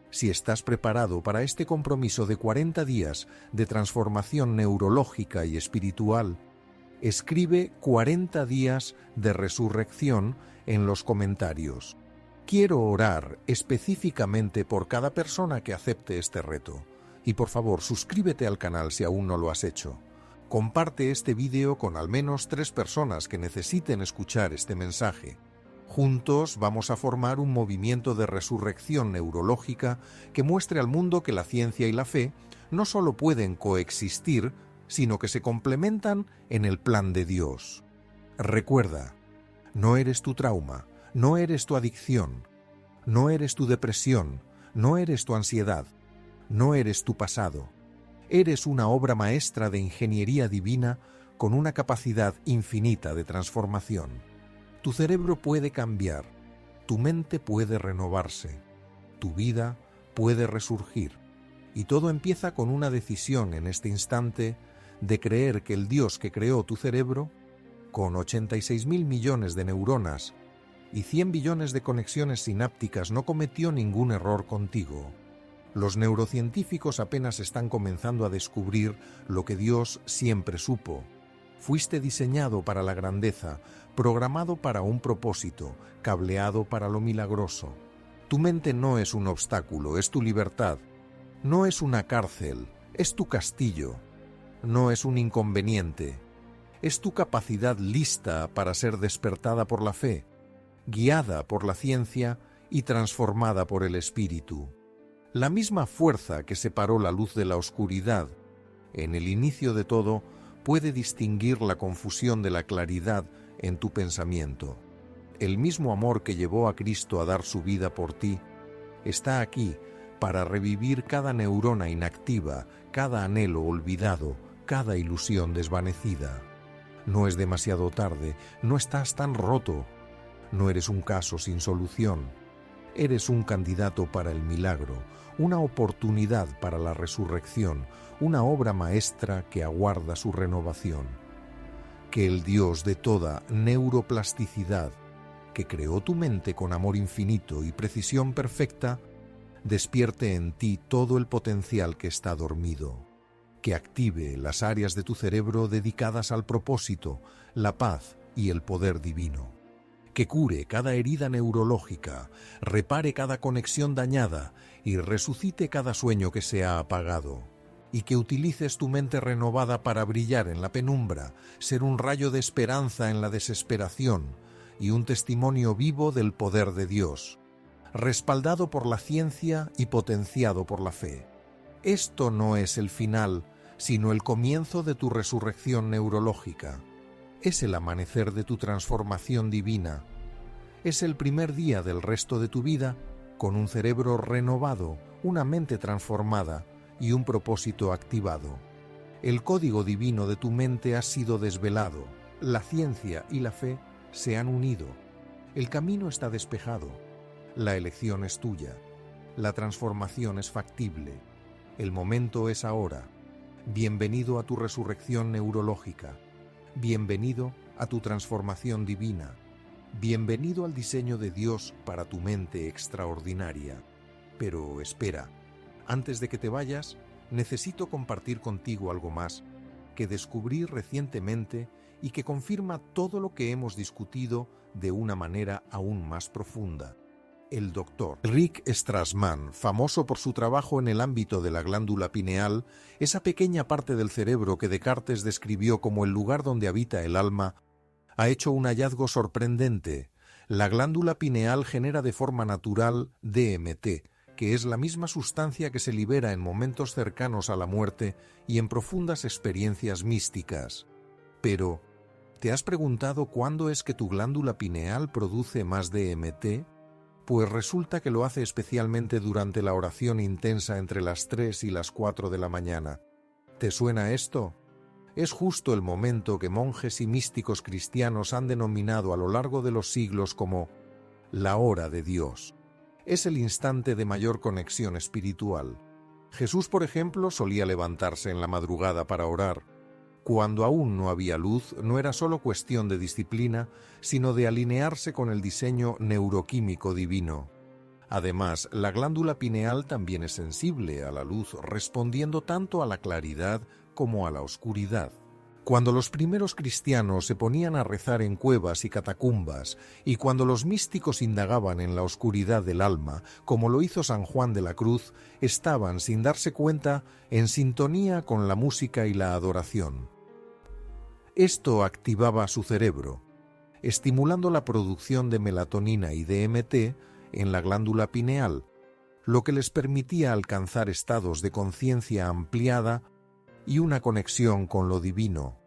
Si estás preparado para este compromiso de 40 días de transformación neurológica y espiritual, escribe 40 días de resurrección en los comentarios. Quiero orar específicamente por cada persona que acepte este reto. Y por favor, suscríbete al canal si aún no lo has hecho. Comparte este vídeo con al menos 3 personas que necesiten escuchar este mensaje. Juntos vamos a formar un movimiento de resurrección neurológica que muestre al mundo que la ciencia y la fe no solo pueden coexistir, sino que se complementan en el plan de Dios. Recuerda, no eres tu trauma, no eres tu adicción, no eres tu depresión, no eres tu ansiedad, no eres tu pasado. Eres una obra maestra de ingeniería divina con una capacidad infinita de transformación. Tu cerebro puede cambiar, tu mente puede renovarse, tu vida puede resurgir. Y todo empieza con una decisión en este instante de creer que el Dios que creó tu cerebro, con 86.000 millones de neuronas y 100 billones de conexiones sinápticas, no cometió ningún error contigo. Los neurocientíficos apenas están comenzando a descubrir lo que Dios siempre supo. Fuiste diseñado para la grandeza, programado para un propósito, cableado para lo milagroso. Tu mente no es un obstáculo, es tu libertad. No es una cárcel, es tu castillo. No es un inconveniente, es tu capacidad lista para ser despertada por la fe, guiada por la ciencia y transformada por el Espíritu. La misma fuerza que separó la luz de la oscuridad en el inicio de todo puede distinguir la confusión de la claridad en tu pensamiento. El mismo amor que llevó a Cristo a dar su vida por ti está aquí para revivir cada neurona inactiva, cada anhelo olvidado, cada ilusión desvanecida. No es demasiado tarde, no estás tan roto. No eres un caso sin solución. Eres un candidato para el milagro, una oportunidad para la resurrección, una obra maestra que aguarda su renovación. Que el Dios de toda neuroplasticidad, que creó tu mente con amor infinito y precisión perfecta, despierte en ti todo el potencial que está dormido. Que active las áreas de tu cerebro dedicadas al propósito, la paz y el poder divino. Que cure cada herida neurológica, repare cada conexión dañada y resucite cada sueño que se ha apagado. Y que utilices tu mente renovada para brillar en la penumbra, ser un rayo de esperanza en la desesperación y un testimonio vivo del poder de Dios, respaldado por la ciencia y potenciado por la fe. Esto no es el final, sino el comienzo de tu resurrección neurológica. Es el amanecer de tu transformación divina. Es el primer día del resto de tu vida con un cerebro renovado, una mente transformada y un propósito activado. El código divino de tu mente ha sido desvelado. La ciencia y la fe se han unido. El camino está despejado. La elección es tuya. La transformación es factible. El momento es ahora. Bienvenido a tu resurrección neurológica. Bienvenido a tu transformación divina. Bienvenido al diseño de Dios para tu mente extraordinaria. Pero espera, antes de que te vayas, necesito compartir contigo algo más que descubrí recientemente y que confirma todo lo que hemos discutido de una manera aún más profunda. El doctor Rick Strassman, famoso por su trabajo en el ámbito de la glándula pineal, esa pequeña parte del cerebro que Descartes describió como el lugar donde habita el alma, ha hecho un hallazgo sorprendente. La glándula pineal genera de forma natural DMT, que es la misma sustancia que se libera en momentos cercanos a la muerte y en profundas experiencias místicas. Pero, ¿te has preguntado cuándo es que tu glándula pineal produce más DMT? Pues resulta que lo hace especialmente durante la oración intensa entre las 3 y las 4 de la mañana. ¿Te suena esto? Es justo el momento que monjes y místicos cristianos han denominado a lo largo de los siglos como la hora de Dios. Es el instante de mayor conexión espiritual. Jesús, por ejemplo, solía levantarse en la madrugada para orar. Cuando aún no había luz, no era solo cuestión de disciplina, sino de alinearse con el diseño neuroquímico divino. Además, la glándula pineal también es sensible a la luz, respondiendo tanto a la claridad como a la oscuridad. Cuando los primeros cristianos se ponían a rezar en cuevas y catacumbas, y cuando los místicos indagaban en la oscuridad del alma, como lo hizo San Juan de la Cruz, estaban, sin darse cuenta, en sintonía con la música y la adoración. Esto activaba su cerebro, estimulando la producción de melatonina y DMT en la glándula pineal, lo que les permitía alcanzar estados de conciencia ampliada y una conexión con lo divino.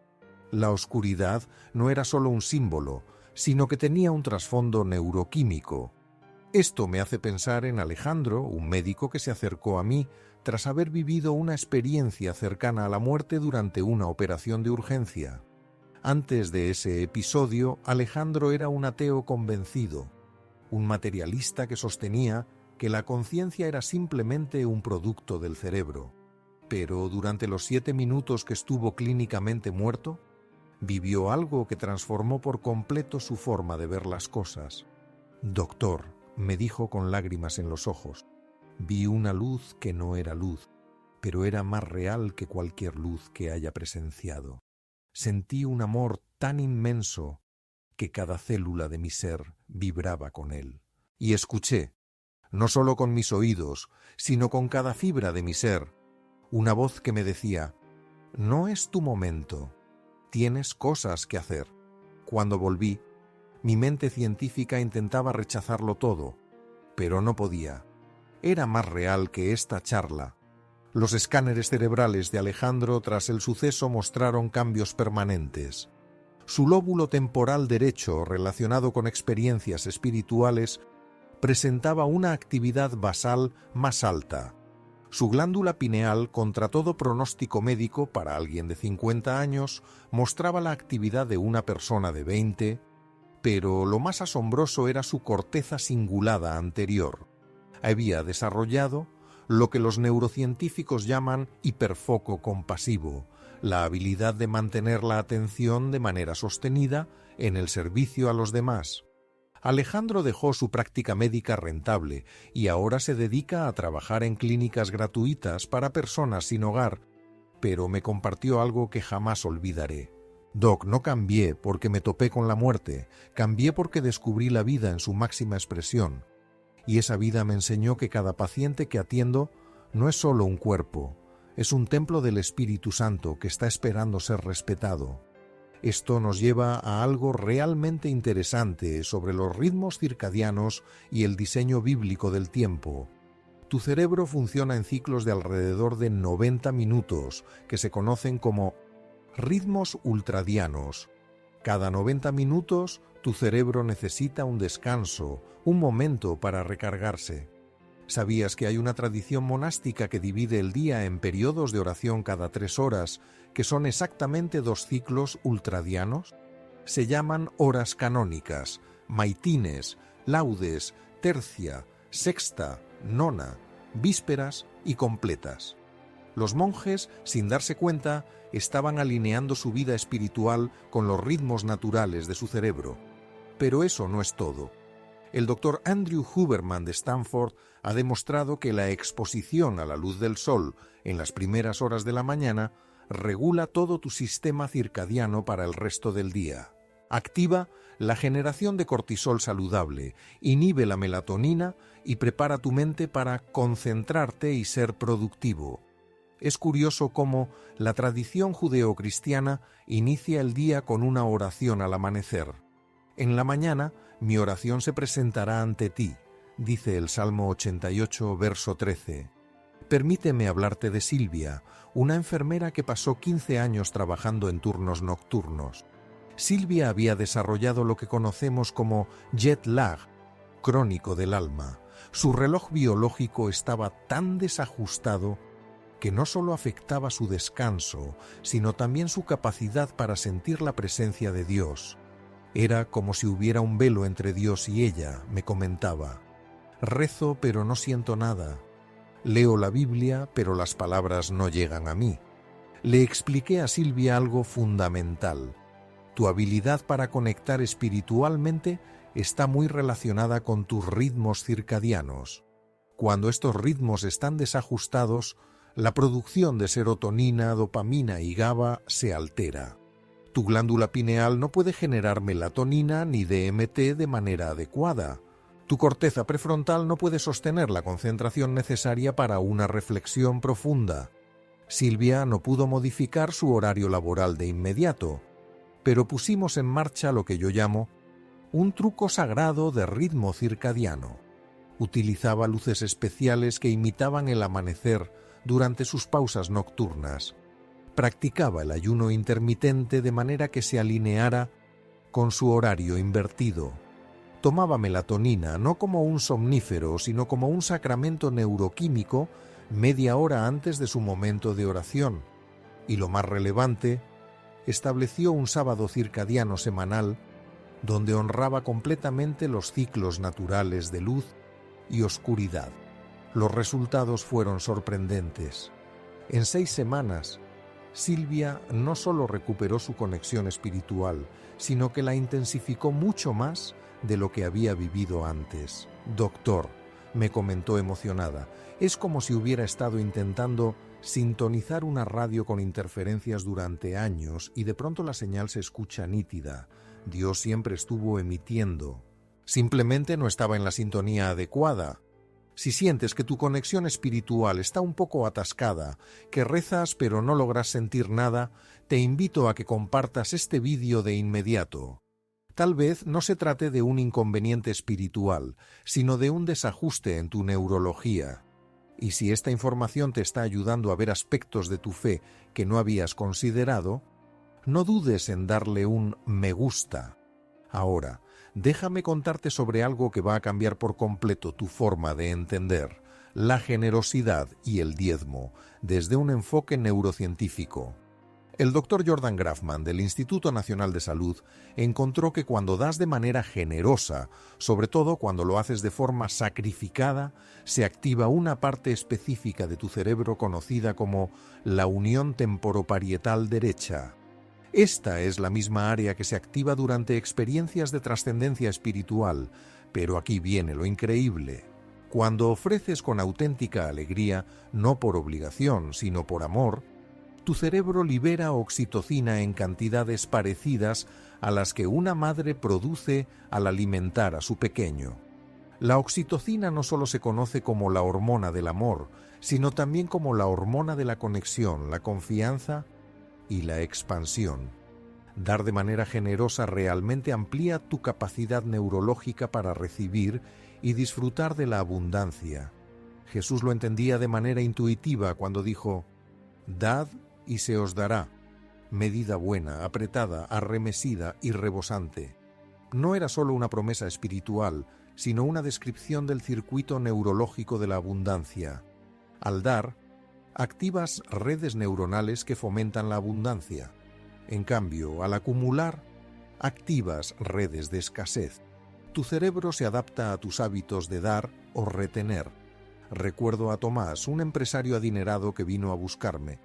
La oscuridad no era solo un símbolo, sino que tenía un trasfondo neuroquímico. Esto me hace pensar en Alejandro, un médico que se acercó a mí tras haber vivido una experiencia cercana a la muerte durante una operación de urgencia. Antes de ese episodio, Alejandro era un ateo convencido, un materialista que sostenía que la conciencia era simplemente un producto del cerebro. Pero durante los 7 minutos que estuvo clínicamente muerto, vivió algo que transformó por completo su forma de ver las cosas. «Doctor», me dijo con lágrimas en los ojos, «vi una luz que no era luz, pero era más real que cualquier luz que haya presenciado. Sentí un amor tan inmenso que cada célula de mi ser vibraba con él. Y escuché, no solo con mis oídos, sino con cada fibra de mi ser, una voz que me decía, no es tu momento, tienes cosas que hacer». Cuando volví, mi mente científica intentaba rechazarlo todo, pero no podía. Era más real que esta charla. Los escáneres cerebrales de Alejandro tras el suceso mostraron cambios permanentes. Su lóbulo temporal derecho, relacionado con experiencias espirituales, presentaba una actividad basal más alta. Su glándula pineal, contra todo pronóstico médico para alguien de 50 años, mostraba la actividad de una persona de 20, pero lo más asombroso era su corteza cingulada anterior. Había desarrollado lo que los neurocientíficos llaman hiperfoco compasivo, la habilidad de mantener la atención de manera sostenida en el servicio a los demás. Alejandro dejó su práctica médica rentable y ahora se dedica a trabajar en clínicas gratuitas para personas sin hogar, pero me compartió algo que jamás olvidaré. «Doc, no cambié porque me topé con la muerte, cambié porque descubrí la vida en su máxima expresión. Y esa vida me enseñó que cada paciente que atiendo no es solo un cuerpo, es un templo del Espíritu Santo que está esperando ser respetado». Esto nos lleva a algo realmente interesante sobre los ritmos circadianos y el diseño bíblico del tiempo. Tu cerebro funciona en ciclos de alrededor de 90 minutos, que se conocen como ritmos ultradianos. Cada 90 minutos, tu cerebro necesita un descanso, un momento para recargarse. ¿Sabías que hay una tradición monástica que divide el día en periodos de oración cada 3 horas, que son exactamente 2 ciclos ultradianos? Se llaman horas canónicas, maitines, laudes, tercia, sexta, nona, vísperas y completas. Los monjes, sin darse cuenta, estaban alineando su vida espiritual con los ritmos naturales de su cerebro. Pero eso no es todo. El doctor Andrew Huberman de Stanford ha demostrado que la exposición a la luz del sol en las primeras horas de la mañana regula todo tu sistema circadiano para el resto del día. Activa la generación de cortisol saludable, inhibe la melatonina y prepara tu mente para concentrarte y ser productivo. Es curioso cómo la tradición judeocristiana inicia el día con una oración al amanecer. En la mañana mi oración se presentará ante ti, dice el Salmo 88, verso 13. Permíteme hablarte de Silvia, una enfermera que pasó 15 años trabajando en turnos nocturnos. Silvia había desarrollado lo que conocemos como jet lag, crónico del alma. Su reloj biológico estaba tan desajustado que no solo afectaba su descanso, sino también su capacidad para sentir la presencia de Dios. Era como si hubiera un velo entre Dios y ella, me comentaba. Rezo, pero no siento nada. Leo la Biblia, pero las palabras no llegan a mí. Le expliqué a Silvia algo fundamental. Tu habilidad para conectar espiritualmente está muy relacionada con tus ritmos circadianos. Cuando estos ritmos están desajustados, la producción de serotonina, dopamina y GABA se altera. Tu glándula pineal no puede generar melatonina ni DMT de manera adecuada. Tu corteza prefrontal no puede sostener la concentración necesaria para una reflexión profunda. Silvia no pudo modificar su horario laboral de inmediato, pero pusimos en marcha lo que yo llamo un truco sagrado de ritmo circadiano. Utilizaba luces especiales que imitaban el amanecer durante sus pausas nocturnas. Practicaba el ayuno intermitente de manera que se alineara con su horario invertido. Tomaba melatonina no como un somnífero, sino como un sacramento neuroquímico media hora antes de su momento de oración. Y lo más relevante, estableció un sábado circadiano semanal donde honraba completamente los ciclos naturales de luz y oscuridad. Los resultados fueron sorprendentes. En 6 semanas, Silvia no solo recuperó su conexión espiritual, sino que la intensificó mucho más de lo que había vivido antes. Doctor, me comentó emocionada, es como si hubiera estado intentando sintonizar una radio con interferencias durante años y de pronto la señal se escucha nítida. Dios siempre estuvo emitiendo. Simplemente no estaba en la sintonía adecuada. Si sientes que tu conexión espiritual está un poco atascada, que rezas pero no logras sentir nada, te invito a que compartas este vídeo de inmediato. Tal vez no se trate de un inconveniente espiritual, sino de un desajuste en tu neurología. Y si esta información te está ayudando a ver aspectos de tu fe que no habías considerado, no dudes en darle un me gusta. Ahora, déjame contarte sobre algo que va a cambiar por completo tu forma de entender la generosidad y el diezmo desde un enfoque neurocientífico. El doctor Jordan Grafman del Instituto Nacional de Salud encontró que cuando das de manera generosa, sobre todo cuando lo haces de forma sacrificada, se activa una parte específica de tu cerebro conocida como la unión temporoparietal derecha. Esta es la misma área que se activa durante experiencias de trascendencia espiritual, pero aquí viene lo increíble. Cuando ofreces con auténtica alegría, no por obligación, sino por amor, tu cerebro libera oxitocina en cantidades parecidas a las que una madre produce al alimentar a su pequeño. La oxitocina no solo se conoce como la hormona del amor, sino también como la hormona de la conexión, la confianza y la expansión. Dar de manera generosa realmente amplía tu capacidad neurológica para recibir y disfrutar de la abundancia. Jesús lo entendía de manera intuitiva cuando dijo: «Dad y se os dará, medida buena, apretada, arremesida y rebosante». No era solo una promesa espiritual, sino una descripción del circuito neurológico de la abundancia. Al dar, activas redes neuronales que fomentan la abundancia. En cambio, al acumular, activas redes de escasez. Tu cerebro se adapta a tus hábitos de dar o retener. Recuerdo a Tomás, un empresario adinerado que vino a buscarme.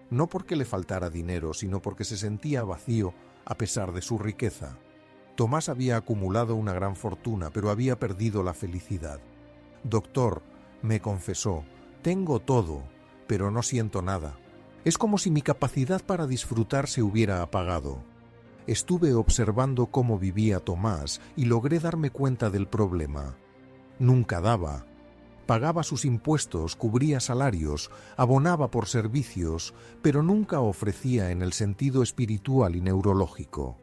No porque le faltara dinero, sino porque se sentía vacío a pesar de su riqueza. Tomás había acumulado una gran fortuna, pero había perdido la felicidad. «Doctor», me confesó, «tengo todo, pero no siento nada. Es como si mi capacidad para disfrutar se hubiera apagado». Estuve observando cómo vivía Tomás y logré darme cuenta del problema. Nunca daba. Pagaba sus impuestos, cubría salarios, abonaba por servicios, pero nunca ofrecía en el sentido espiritual y neurológico.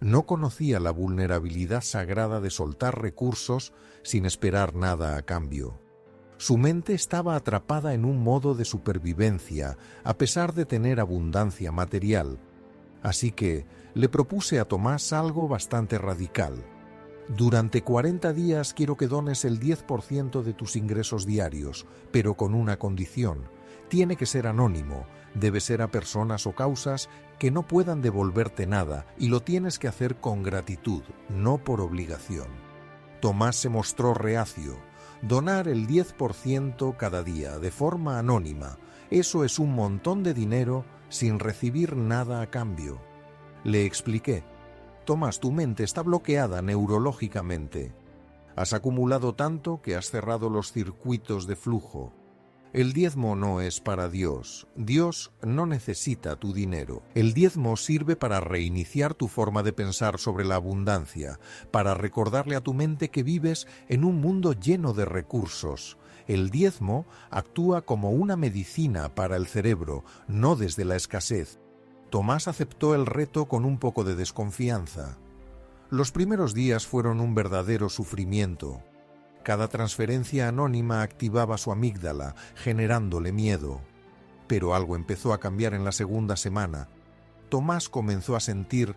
No conocía la vulnerabilidad sagrada de soltar recursos sin esperar nada a cambio. Su mente estaba atrapada en un modo de supervivencia, a pesar de tener abundancia material. Así que le propuse a Tomás algo bastante radical. Durante 40 días quiero que dones el 10% de tus ingresos diarios, pero con una condición. Tiene que ser anónimo, debe ser a personas o causas que no puedan devolverte nada y lo tienes que hacer con gratitud, no por obligación. Tomás se mostró reacio. Donar el 10% cada día, de forma anónima, eso es un montón de dinero sin recibir nada a cambio. Le expliqué: Tomás, tu mente está bloqueada neurológicamente. Has acumulado tanto que has cerrado los circuitos de flujo. El diezmo no es para Dios. Dios no necesita tu dinero. El diezmo sirve para reiniciar tu forma de pensar sobre la abundancia, para recordarle a tu mente que vives en un mundo lleno de recursos. El diezmo actúa como una medicina para el cerebro, no desde la escasez. Tomás aceptó el reto con un poco de desconfianza. Los primeros días fueron un verdadero sufrimiento. Cada transferencia anónima activaba su amígdala, generándole miedo. Pero algo empezó a cambiar en la segunda semana. Tomás comenzó a sentir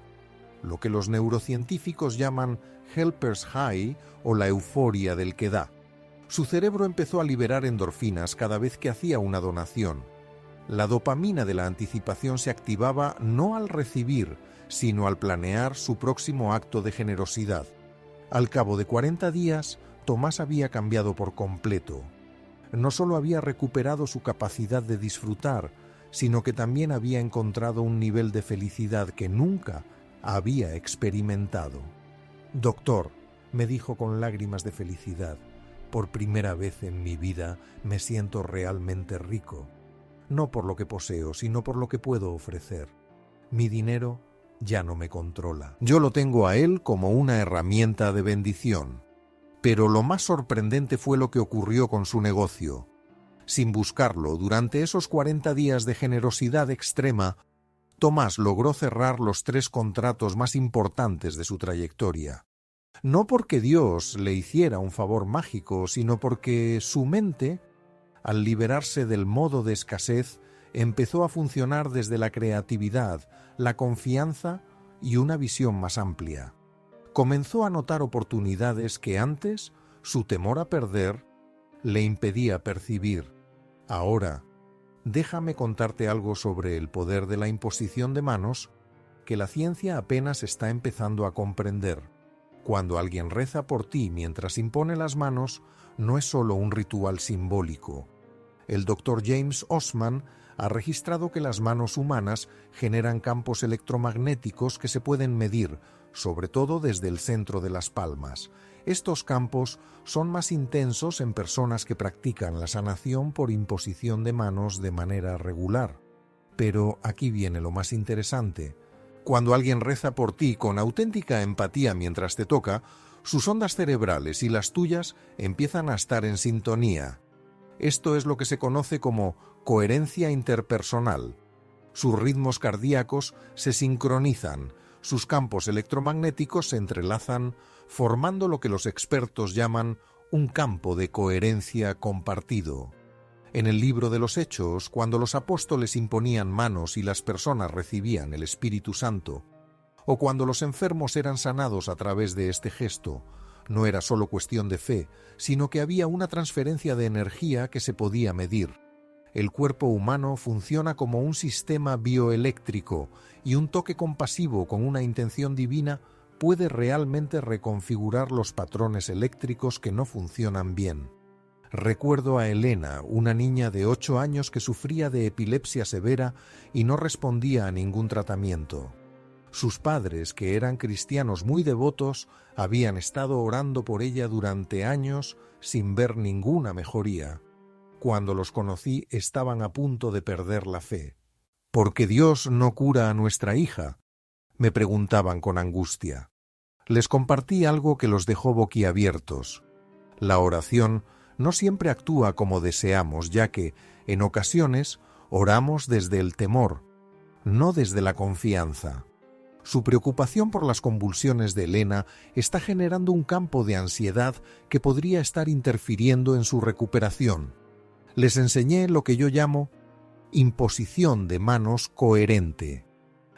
lo que los neurocientíficos llaman helper's high o la euforia del que da. Su cerebro empezó a liberar endorfinas cada vez que hacía una donación. La dopamina de la anticipación se activaba no al recibir, sino al planear su próximo acto de generosidad. Al cabo de 40 días, Tomás había cambiado por completo. No solo había recuperado su capacidad de disfrutar, sino que también había encontrado un nivel de felicidad que nunca había experimentado. «Doctor», me dijo con lágrimas de felicidad, «por primera vez en mi vida me siento realmente rico. No por lo que poseo, sino por lo que puedo ofrecer. Mi dinero ya no me controla. Yo lo tengo a él como una herramienta de bendición». Pero lo más sorprendente fue lo que ocurrió con su negocio. Sin buscarlo, durante esos 40 días de generosidad extrema, Tomás logró cerrar los 3 contratos más importantes de su trayectoria. No porque Dios le hiciera un favor mágico, sino porque su mente, al liberarse del modo de escasez, empezó a funcionar desde la creatividad, la confianza y una visión más amplia. Comenzó a notar oportunidades que antes su temor a perder le impedía percibir. Ahora, déjame contarte algo sobre el poder de la imposición de manos que la ciencia apenas está empezando a comprender. Cuando alguien reza por ti mientras impone las manos, no es solo un ritual simbólico. El Dr. James Osman ha registrado que las manos humanas generan campos electromagnéticos que se pueden medir, sobre todo desde el centro de las palmas. Estos campos son más intensos en personas que practican la sanación por imposición de manos de manera regular. Pero aquí viene lo más interesante. Cuando alguien reza por ti con auténtica empatía mientras te toca, sus ondas cerebrales y las tuyas empiezan a estar en sintonía. Esto es lo que se conoce como coherencia interpersonal. Sus ritmos cardíacos se sincronizan, sus campos electromagnéticos se entrelazan, formando lo que los expertos llaman un campo de coherencia compartido. En el libro de los Hechos, cuando los apóstoles imponían manos y las personas recibían el Espíritu Santo, o cuando los enfermos eran sanados a través de este gesto, no era solo cuestión de fe, sino que había una transferencia de energía que se podía medir. El cuerpo humano funciona como un sistema bioeléctrico y un toque compasivo con una intención divina puede realmente reconfigurar los patrones eléctricos que no funcionan bien. Recuerdo a Elena, una niña de 8 años que sufría de epilepsia severa y no respondía a ningún tratamiento. Sus padres, que eran cristianos muy devotos, habían estado orando por ella durante años sin ver ninguna mejoría. Cuando los conocí, estaban a punto de perder la fe. ¿Por qué Dios no cura a nuestra hija?, me preguntaban con angustia. Les compartí algo que los dejó boquiabiertos. La oración no siempre actúa como deseamos, ya que, en ocasiones, oramos desde el temor, no desde la confianza. Su preocupación por las convulsiones de Elena está generando un campo de ansiedad que podría estar interfiriendo en su recuperación. Les enseñé lo que yo llamo imposición de manos coherente.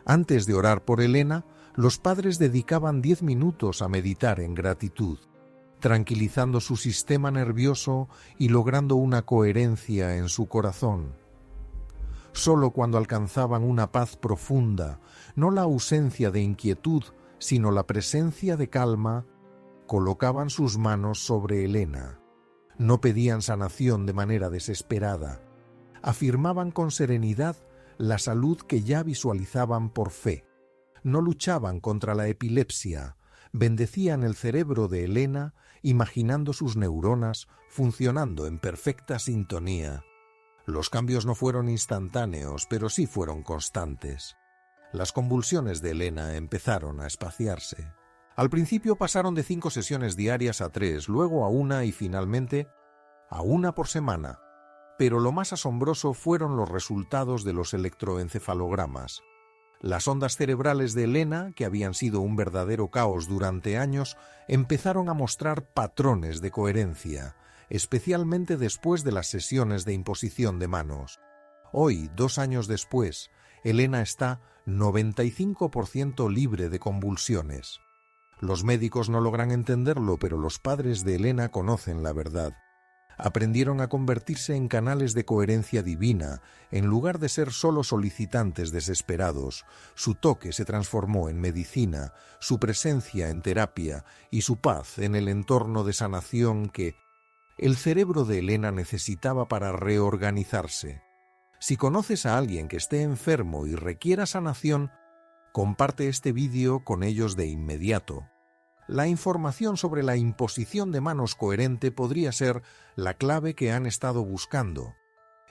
Antes de orar por Elena, los padres dedicaban 10 minutos a meditar en gratitud, tranquilizando su sistema nervioso y logrando una coherencia en su corazón. Solo cuando alcanzaban una paz profunda, no la ausencia de inquietud, sino la presencia de calma, colocaban sus manos sobre Elena. No pedían sanación de manera desesperada. Afirmaban con serenidad la salud que ya visualizaban por fe. No luchaban contra la epilepsia, bendecían el cerebro de Elena, imaginando sus neuronas funcionando en perfecta sintonía. Los cambios no fueron instantáneos, pero sí fueron constantes. Las convulsiones de Elena empezaron a espaciarse. Al principio pasaron de 5 sesiones diarias a 3, luego a 1 y finalmente a 1 por semana. Pero lo más asombroso fueron los resultados de los electroencefalogramas. Las ondas cerebrales de Elena, que habían sido un verdadero caos durante años, empezaron a mostrar patrones de coherencia, especialmente después de las sesiones de imposición de manos. Hoy, 2 años después, Elena está 95% libre de convulsiones. Los médicos no logran entenderlo, pero los padres de Elena conocen la verdad. Aprendieron a convertirse en canales de coherencia divina, en lugar de ser solo solicitantes desesperados. Su toque se transformó en medicina, su presencia en terapia y su paz en el entorno de sanación que el cerebro de Elena necesitaba para reorganizarse. Si conoces a alguien que esté enfermo y requiera sanación, comparte este vídeo con ellos de inmediato. La información sobre la imposición de manos coherente podría ser la clave que han estado buscando.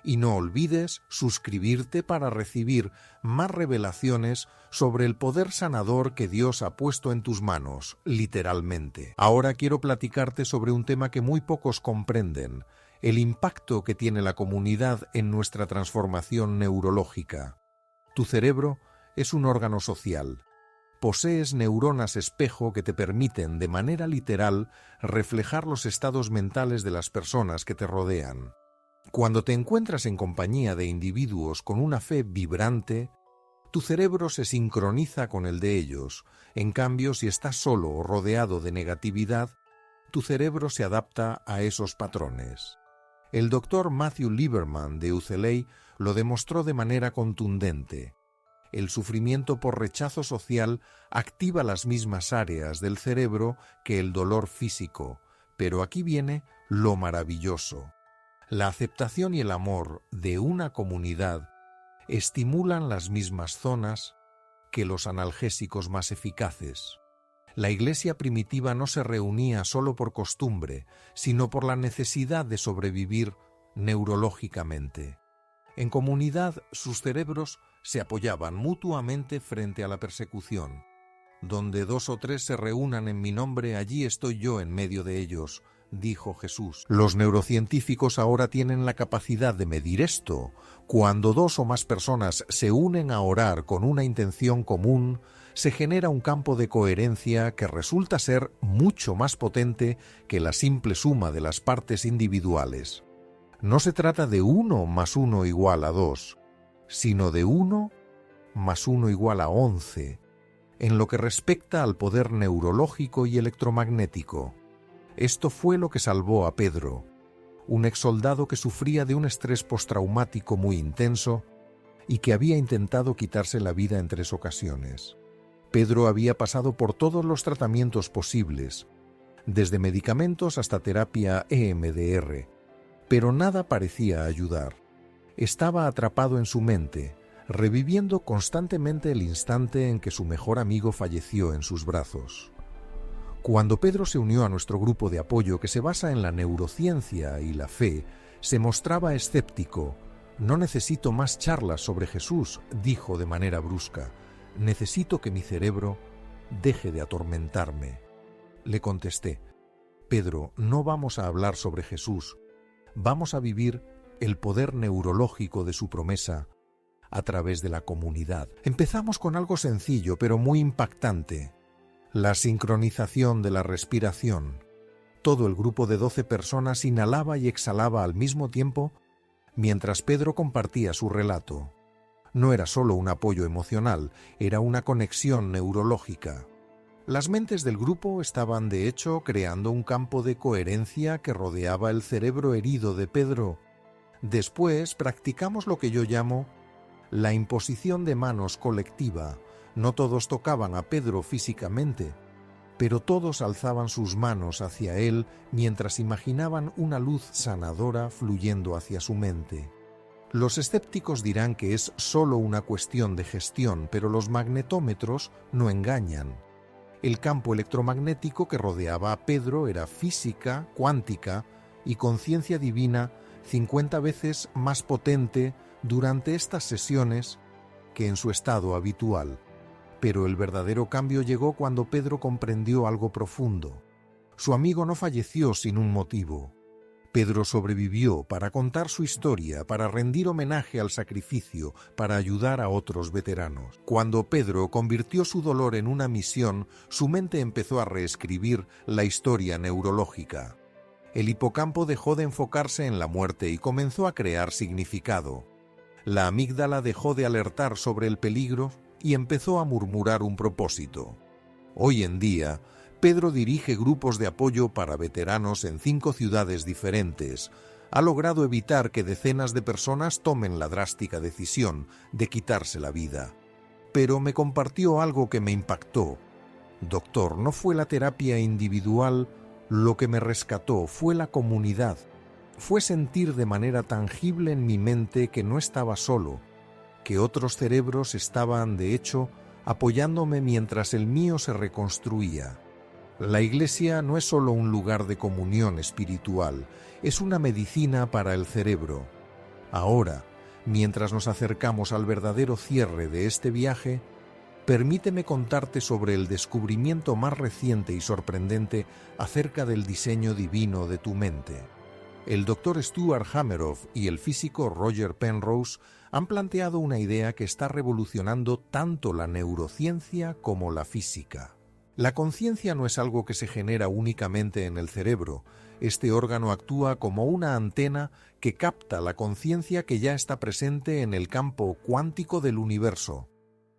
Y no olvides suscribirte para recibir más revelaciones sobre el poder sanador que Dios ha puesto en tus manos, literalmente. Ahora quiero platicarte sobre un tema que muy pocos comprenden, el impacto que tiene la comunidad en nuestra transformación neurológica. Tu cerebro es un órgano social. Posees neuronas espejo que te permiten, de manera literal, reflejar los estados mentales de las personas que te rodean. Cuando te encuentras en compañía de individuos con una fe vibrante, tu cerebro se sincroniza con el de ellos. En cambio, si estás solo o rodeado de negatividad, tu cerebro se adapta a esos patrones. El doctor Matthew Lieberman de UCLA lo demostró de manera contundente. El sufrimiento por rechazo social activa las mismas áreas del cerebro que el dolor físico, pero aquí viene lo maravilloso. La aceptación y el amor de una comunidad estimulan las mismas zonas que los analgésicos más eficaces. La Iglesia primitiva no se reunía solo por costumbre, sino por la necesidad de sobrevivir neurológicamente. En comunidad, sus cerebros se apoyaban mutuamente frente a la persecución. Donde 2 o 3 se reúnan en mi nombre, allí estoy yo en medio de ellos, dijo Jesús. Los neurocientíficos ahora tienen la capacidad de medir esto. Cuando 2 o más personas se unen a orar con una intención común, se genera un campo de coherencia que resulta ser mucho más potente que la simple suma de las partes individuales. No se trata de 1 más 1 igual a 2, sino de 1 más 1 igual a 11, en lo que respecta al poder neurológico y electromagnético. Esto fue lo que salvó a Pedro, un exsoldado que sufría de un estrés postraumático muy intenso y que había intentado quitarse la vida en 3 ocasiones. Pedro había pasado por todos los tratamientos posibles, desde medicamentos hasta terapia EMDR, pero nada parecía ayudar. Estaba atrapado en su mente, reviviendo constantemente el instante en que su mejor amigo falleció en sus brazos. Cuando Pedro se unió a nuestro grupo de apoyo que se basa en la neurociencia y la fe, se mostraba escéptico. «No necesito más charlas sobre Jesús», dijo de manera brusca. «Necesito que mi cerebro deje de atormentarme». Le contesté: «Pedro, no vamos a hablar sobre Jesús. Vamos a vivir el poder neurológico de su promesa a través de la comunidad. Empezamos con algo sencillo pero muy impactante: la sincronización de la respiración. Todo el grupo de 12 personas inhalaba y exhalaba al mismo tiempo mientras Pedro compartía su relato. No era solo un apoyo emocional, era una conexión neurológica. Las mentes del grupo estaban, de hecho, creando un campo de coherencia que rodeaba el cerebro herido de Pedro. Después practicamos lo que yo llamo la imposición de manos colectiva. No todos tocaban a Pedro físicamente, pero todos alzaban sus manos hacia él mientras imaginaban una luz sanadora fluyendo hacia su mente. Los escépticos dirán que es solo una cuestión de gestión, pero los magnetómetros no engañan. El campo electromagnético que rodeaba a Pedro era física, cuántica y conciencia divina 50 veces más potente durante estas sesiones que en su estado habitual. Pero el verdadero cambio llegó cuando Pedro comprendió algo profundo. Su amigo no falleció sin un motivo. Pedro sobrevivió para contar su historia, para rendir homenaje al sacrificio, para ayudar a otros veteranos. Cuando Pedro convirtió su dolor en una misión, su mente empezó a reescribir la historia neurológica. El hipocampo dejó de enfocarse en la muerte y comenzó a crear significado. La amígdala dejó de alertar sobre el peligro y empezó a murmurar un propósito. Hoy en día, Pedro dirige grupos de apoyo para veteranos en 5 ciudades diferentes. Ha logrado evitar que decenas de personas tomen la drástica decisión de quitarse la vida. Pero me compartió algo que me impactó. Doctor, no fue la terapia individual lo que me rescató, fue la comunidad. Fue sentir de manera tangible en mi mente que no estaba solo, que otros cerebros estaban, de hecho, apoyándome mientras el mío se reconstruía. La Iglesia no es solo un lugar de comunión espiritual, es una medicina para el cerebro. Ahora, mientras nos acercamos al verdadero cierre de este viaje, permíteme contarte sobre el descubrimiento más reciente y sorprendente acerca del diseño divino de tu mente. El Dr. Stuart Hameroff y el físico Roger Penrose han planteado una idea que está revolucionando tanto la neurociencia como la física. La conciencia no es algo que se genera únicamente en el cerebro. Este órgano actúa como una antena que capta la conciencia que ya está presente en el campo cuántico del universo.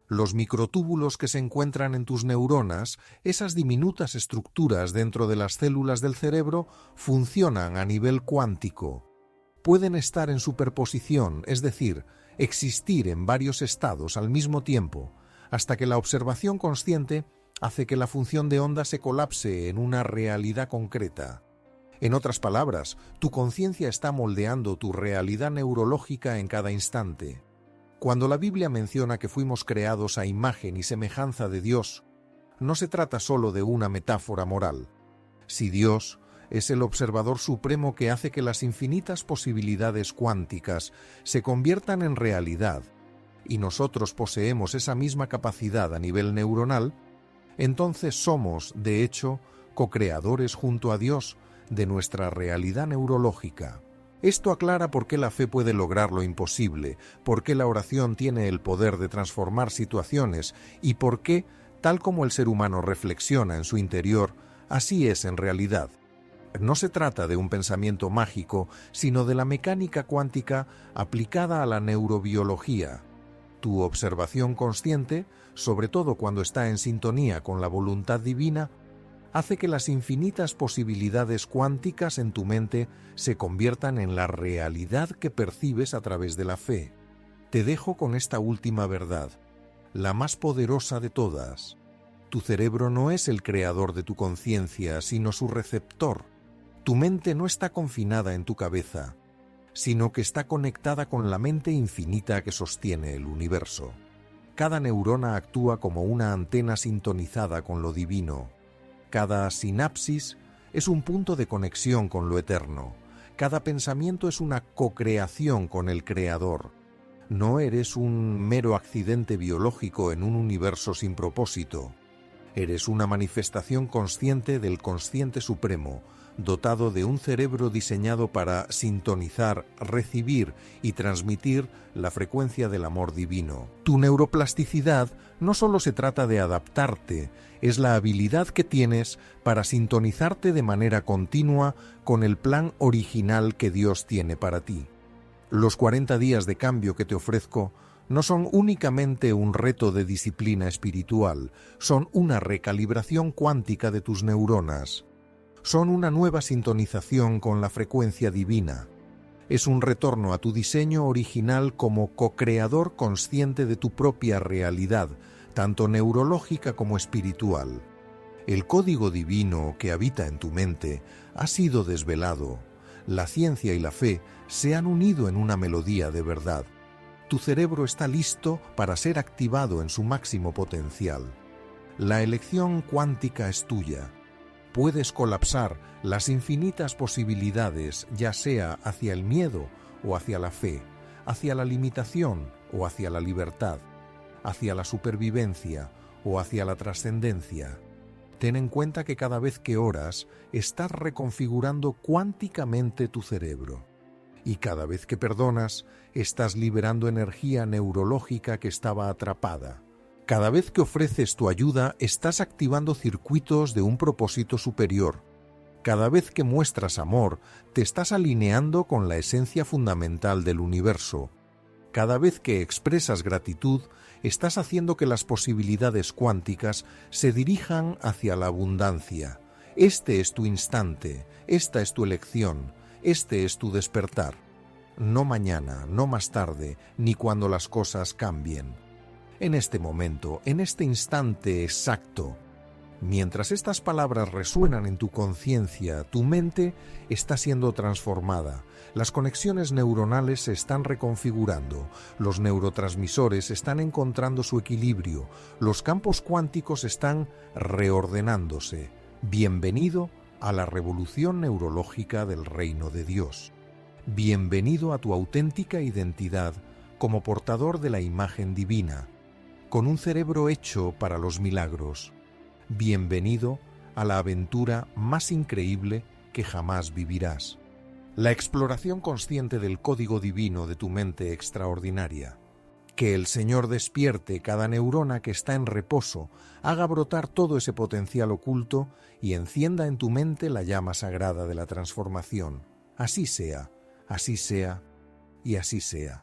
Los microtúbulos que se encuentran en tus neuronas, esas diminutas estructuras dentro de las células del cerebro, funcionan a nivel cuántico. Pueden estar en superposición, es decir, existir en varios estados al mismo tiempo, hasta que la observación consciente hace que la función de onda se colapse en una realidad concreta. En otras palabras, tu conciencia está moldeando tu realidad neurológica en cada instante. Cuando la Biblia menciona que fuimos creados a imagen y semejanza de Dios, no se trata solo de una metáfora moral. Si Dios es el observador supremo que hace que las infinitas posibilidades cuánticas se conviertan en realidad, y nosotros poseemos esa misma capacidad a nivel neuronal, entonces somos, de hecho, co-creadores junto a Dios de nuestra realidad neurológica. Esto aclara por qué la fe puede lograr lo imposible, por qué la oración tiene el poder de transformar situaciones y por qué, tal como el ser humano reflexiona en su interior, así es en realidad. No se trata de un pensamiento mágico, sino de la mecánica cuántica aplicada a la neurobiología. Tu observación consciente, sobre todo cuando está en sintonía con la voluntad divina, hace que las infinitas posibilidades cuánticas en tu mente se conviertan en la realidad que percibes a través de la fe. Te dejo con esta última verdad, la más poderosa de todas. Tu cerebro no es el creador de tu conciencia, sino su receptor. Tu mente no está confinada en tu cabeza, sino que está conectada con la mente infinita que sostiene el universo. Cada neurona actúa como una antena sintonizada con lo divino. Cada sinapsis es un punto de conexión con lo eterno. Cada pensamiento es una co-creación con el Creador. No eres un mero accidente biológico en un universo sin propósito. Eres una manifestación consciente del consciente supremo, dotado de un cerebro diseñado para sintonizar, recibir y transmitir la frecuencia del amor divino. Tu neuroplasticidad no solo se trata de adaptarte, es la habilidad que tienes para sintonizarte de manera continua con el plan original que Dios tiene para ti. Los 40 días de cambio que te ofrezco no son únicamente un reto de disciplina espiritual, son una recalibración cuántica de tus neuronas. Son una nueva sintonización con la frecuencia divina. Es un retorno a tu diseño original como co-creador consciente de tu propia realidad, tanto neurológica como espiritual. El código divino que habita en tu mente ha sido desvelado. La ciencia y la fe se han unido en una melodía de verdad. Tu cerebro está listo para ser activado en su máximo potencial. La elección cuántica es tuya. Puedes colapsar las infinitas posibilidades, ya sea hacia el miedo o hacia la fe, hacia la limitación o hacia la libertad, hacia la supervivencia o hacia la trascendencia. Ten en cuenta que cada vez que oras, estás reconfigurando cuánticamente tu cerebro. Y cada vez que perdonas, estás liberando energía neurológica que estaba atrapada. Cada vez que ofreces tu ayuda, estás activando circuitos de un propósito superior. Cada vez que muestras amor, te estás alineando con la esencia fundamental del universo. Cada vez que expresas gratitud, estás haciendo que las posibilidades cuánticas se dirijan hacia la abundancia. Este es tu instante, esta es tu elección, este es tu despertar. No mañana, no más tarde, ni cuando las cosas cambien. En este momento, en este instante exacto, mientras estas palabras resuenan en tu conciencia, tu mente está siendo transformada. Las conexiones neuronales se están reconfigurando, los neurotransmisores están encontrando su equilibrio, los campos cuánticos están reordenándose. Bienvenido a la revolución neurológica del reino de Dios. Bienvenido a tu auténtica identidad como portador de la imagen divina, con un cerebro hecho para los milagros. Bienvenido a la aventura más increíble que jamás vivirás. La exploración consciente del código divino de tu mente extraordinaria. Que el Señor despierte cada neurona que está en reposo, haga brotar todo ese potencial oculto y encienda en tu mente la llama sagrada de la transformación. Así sea y así sea.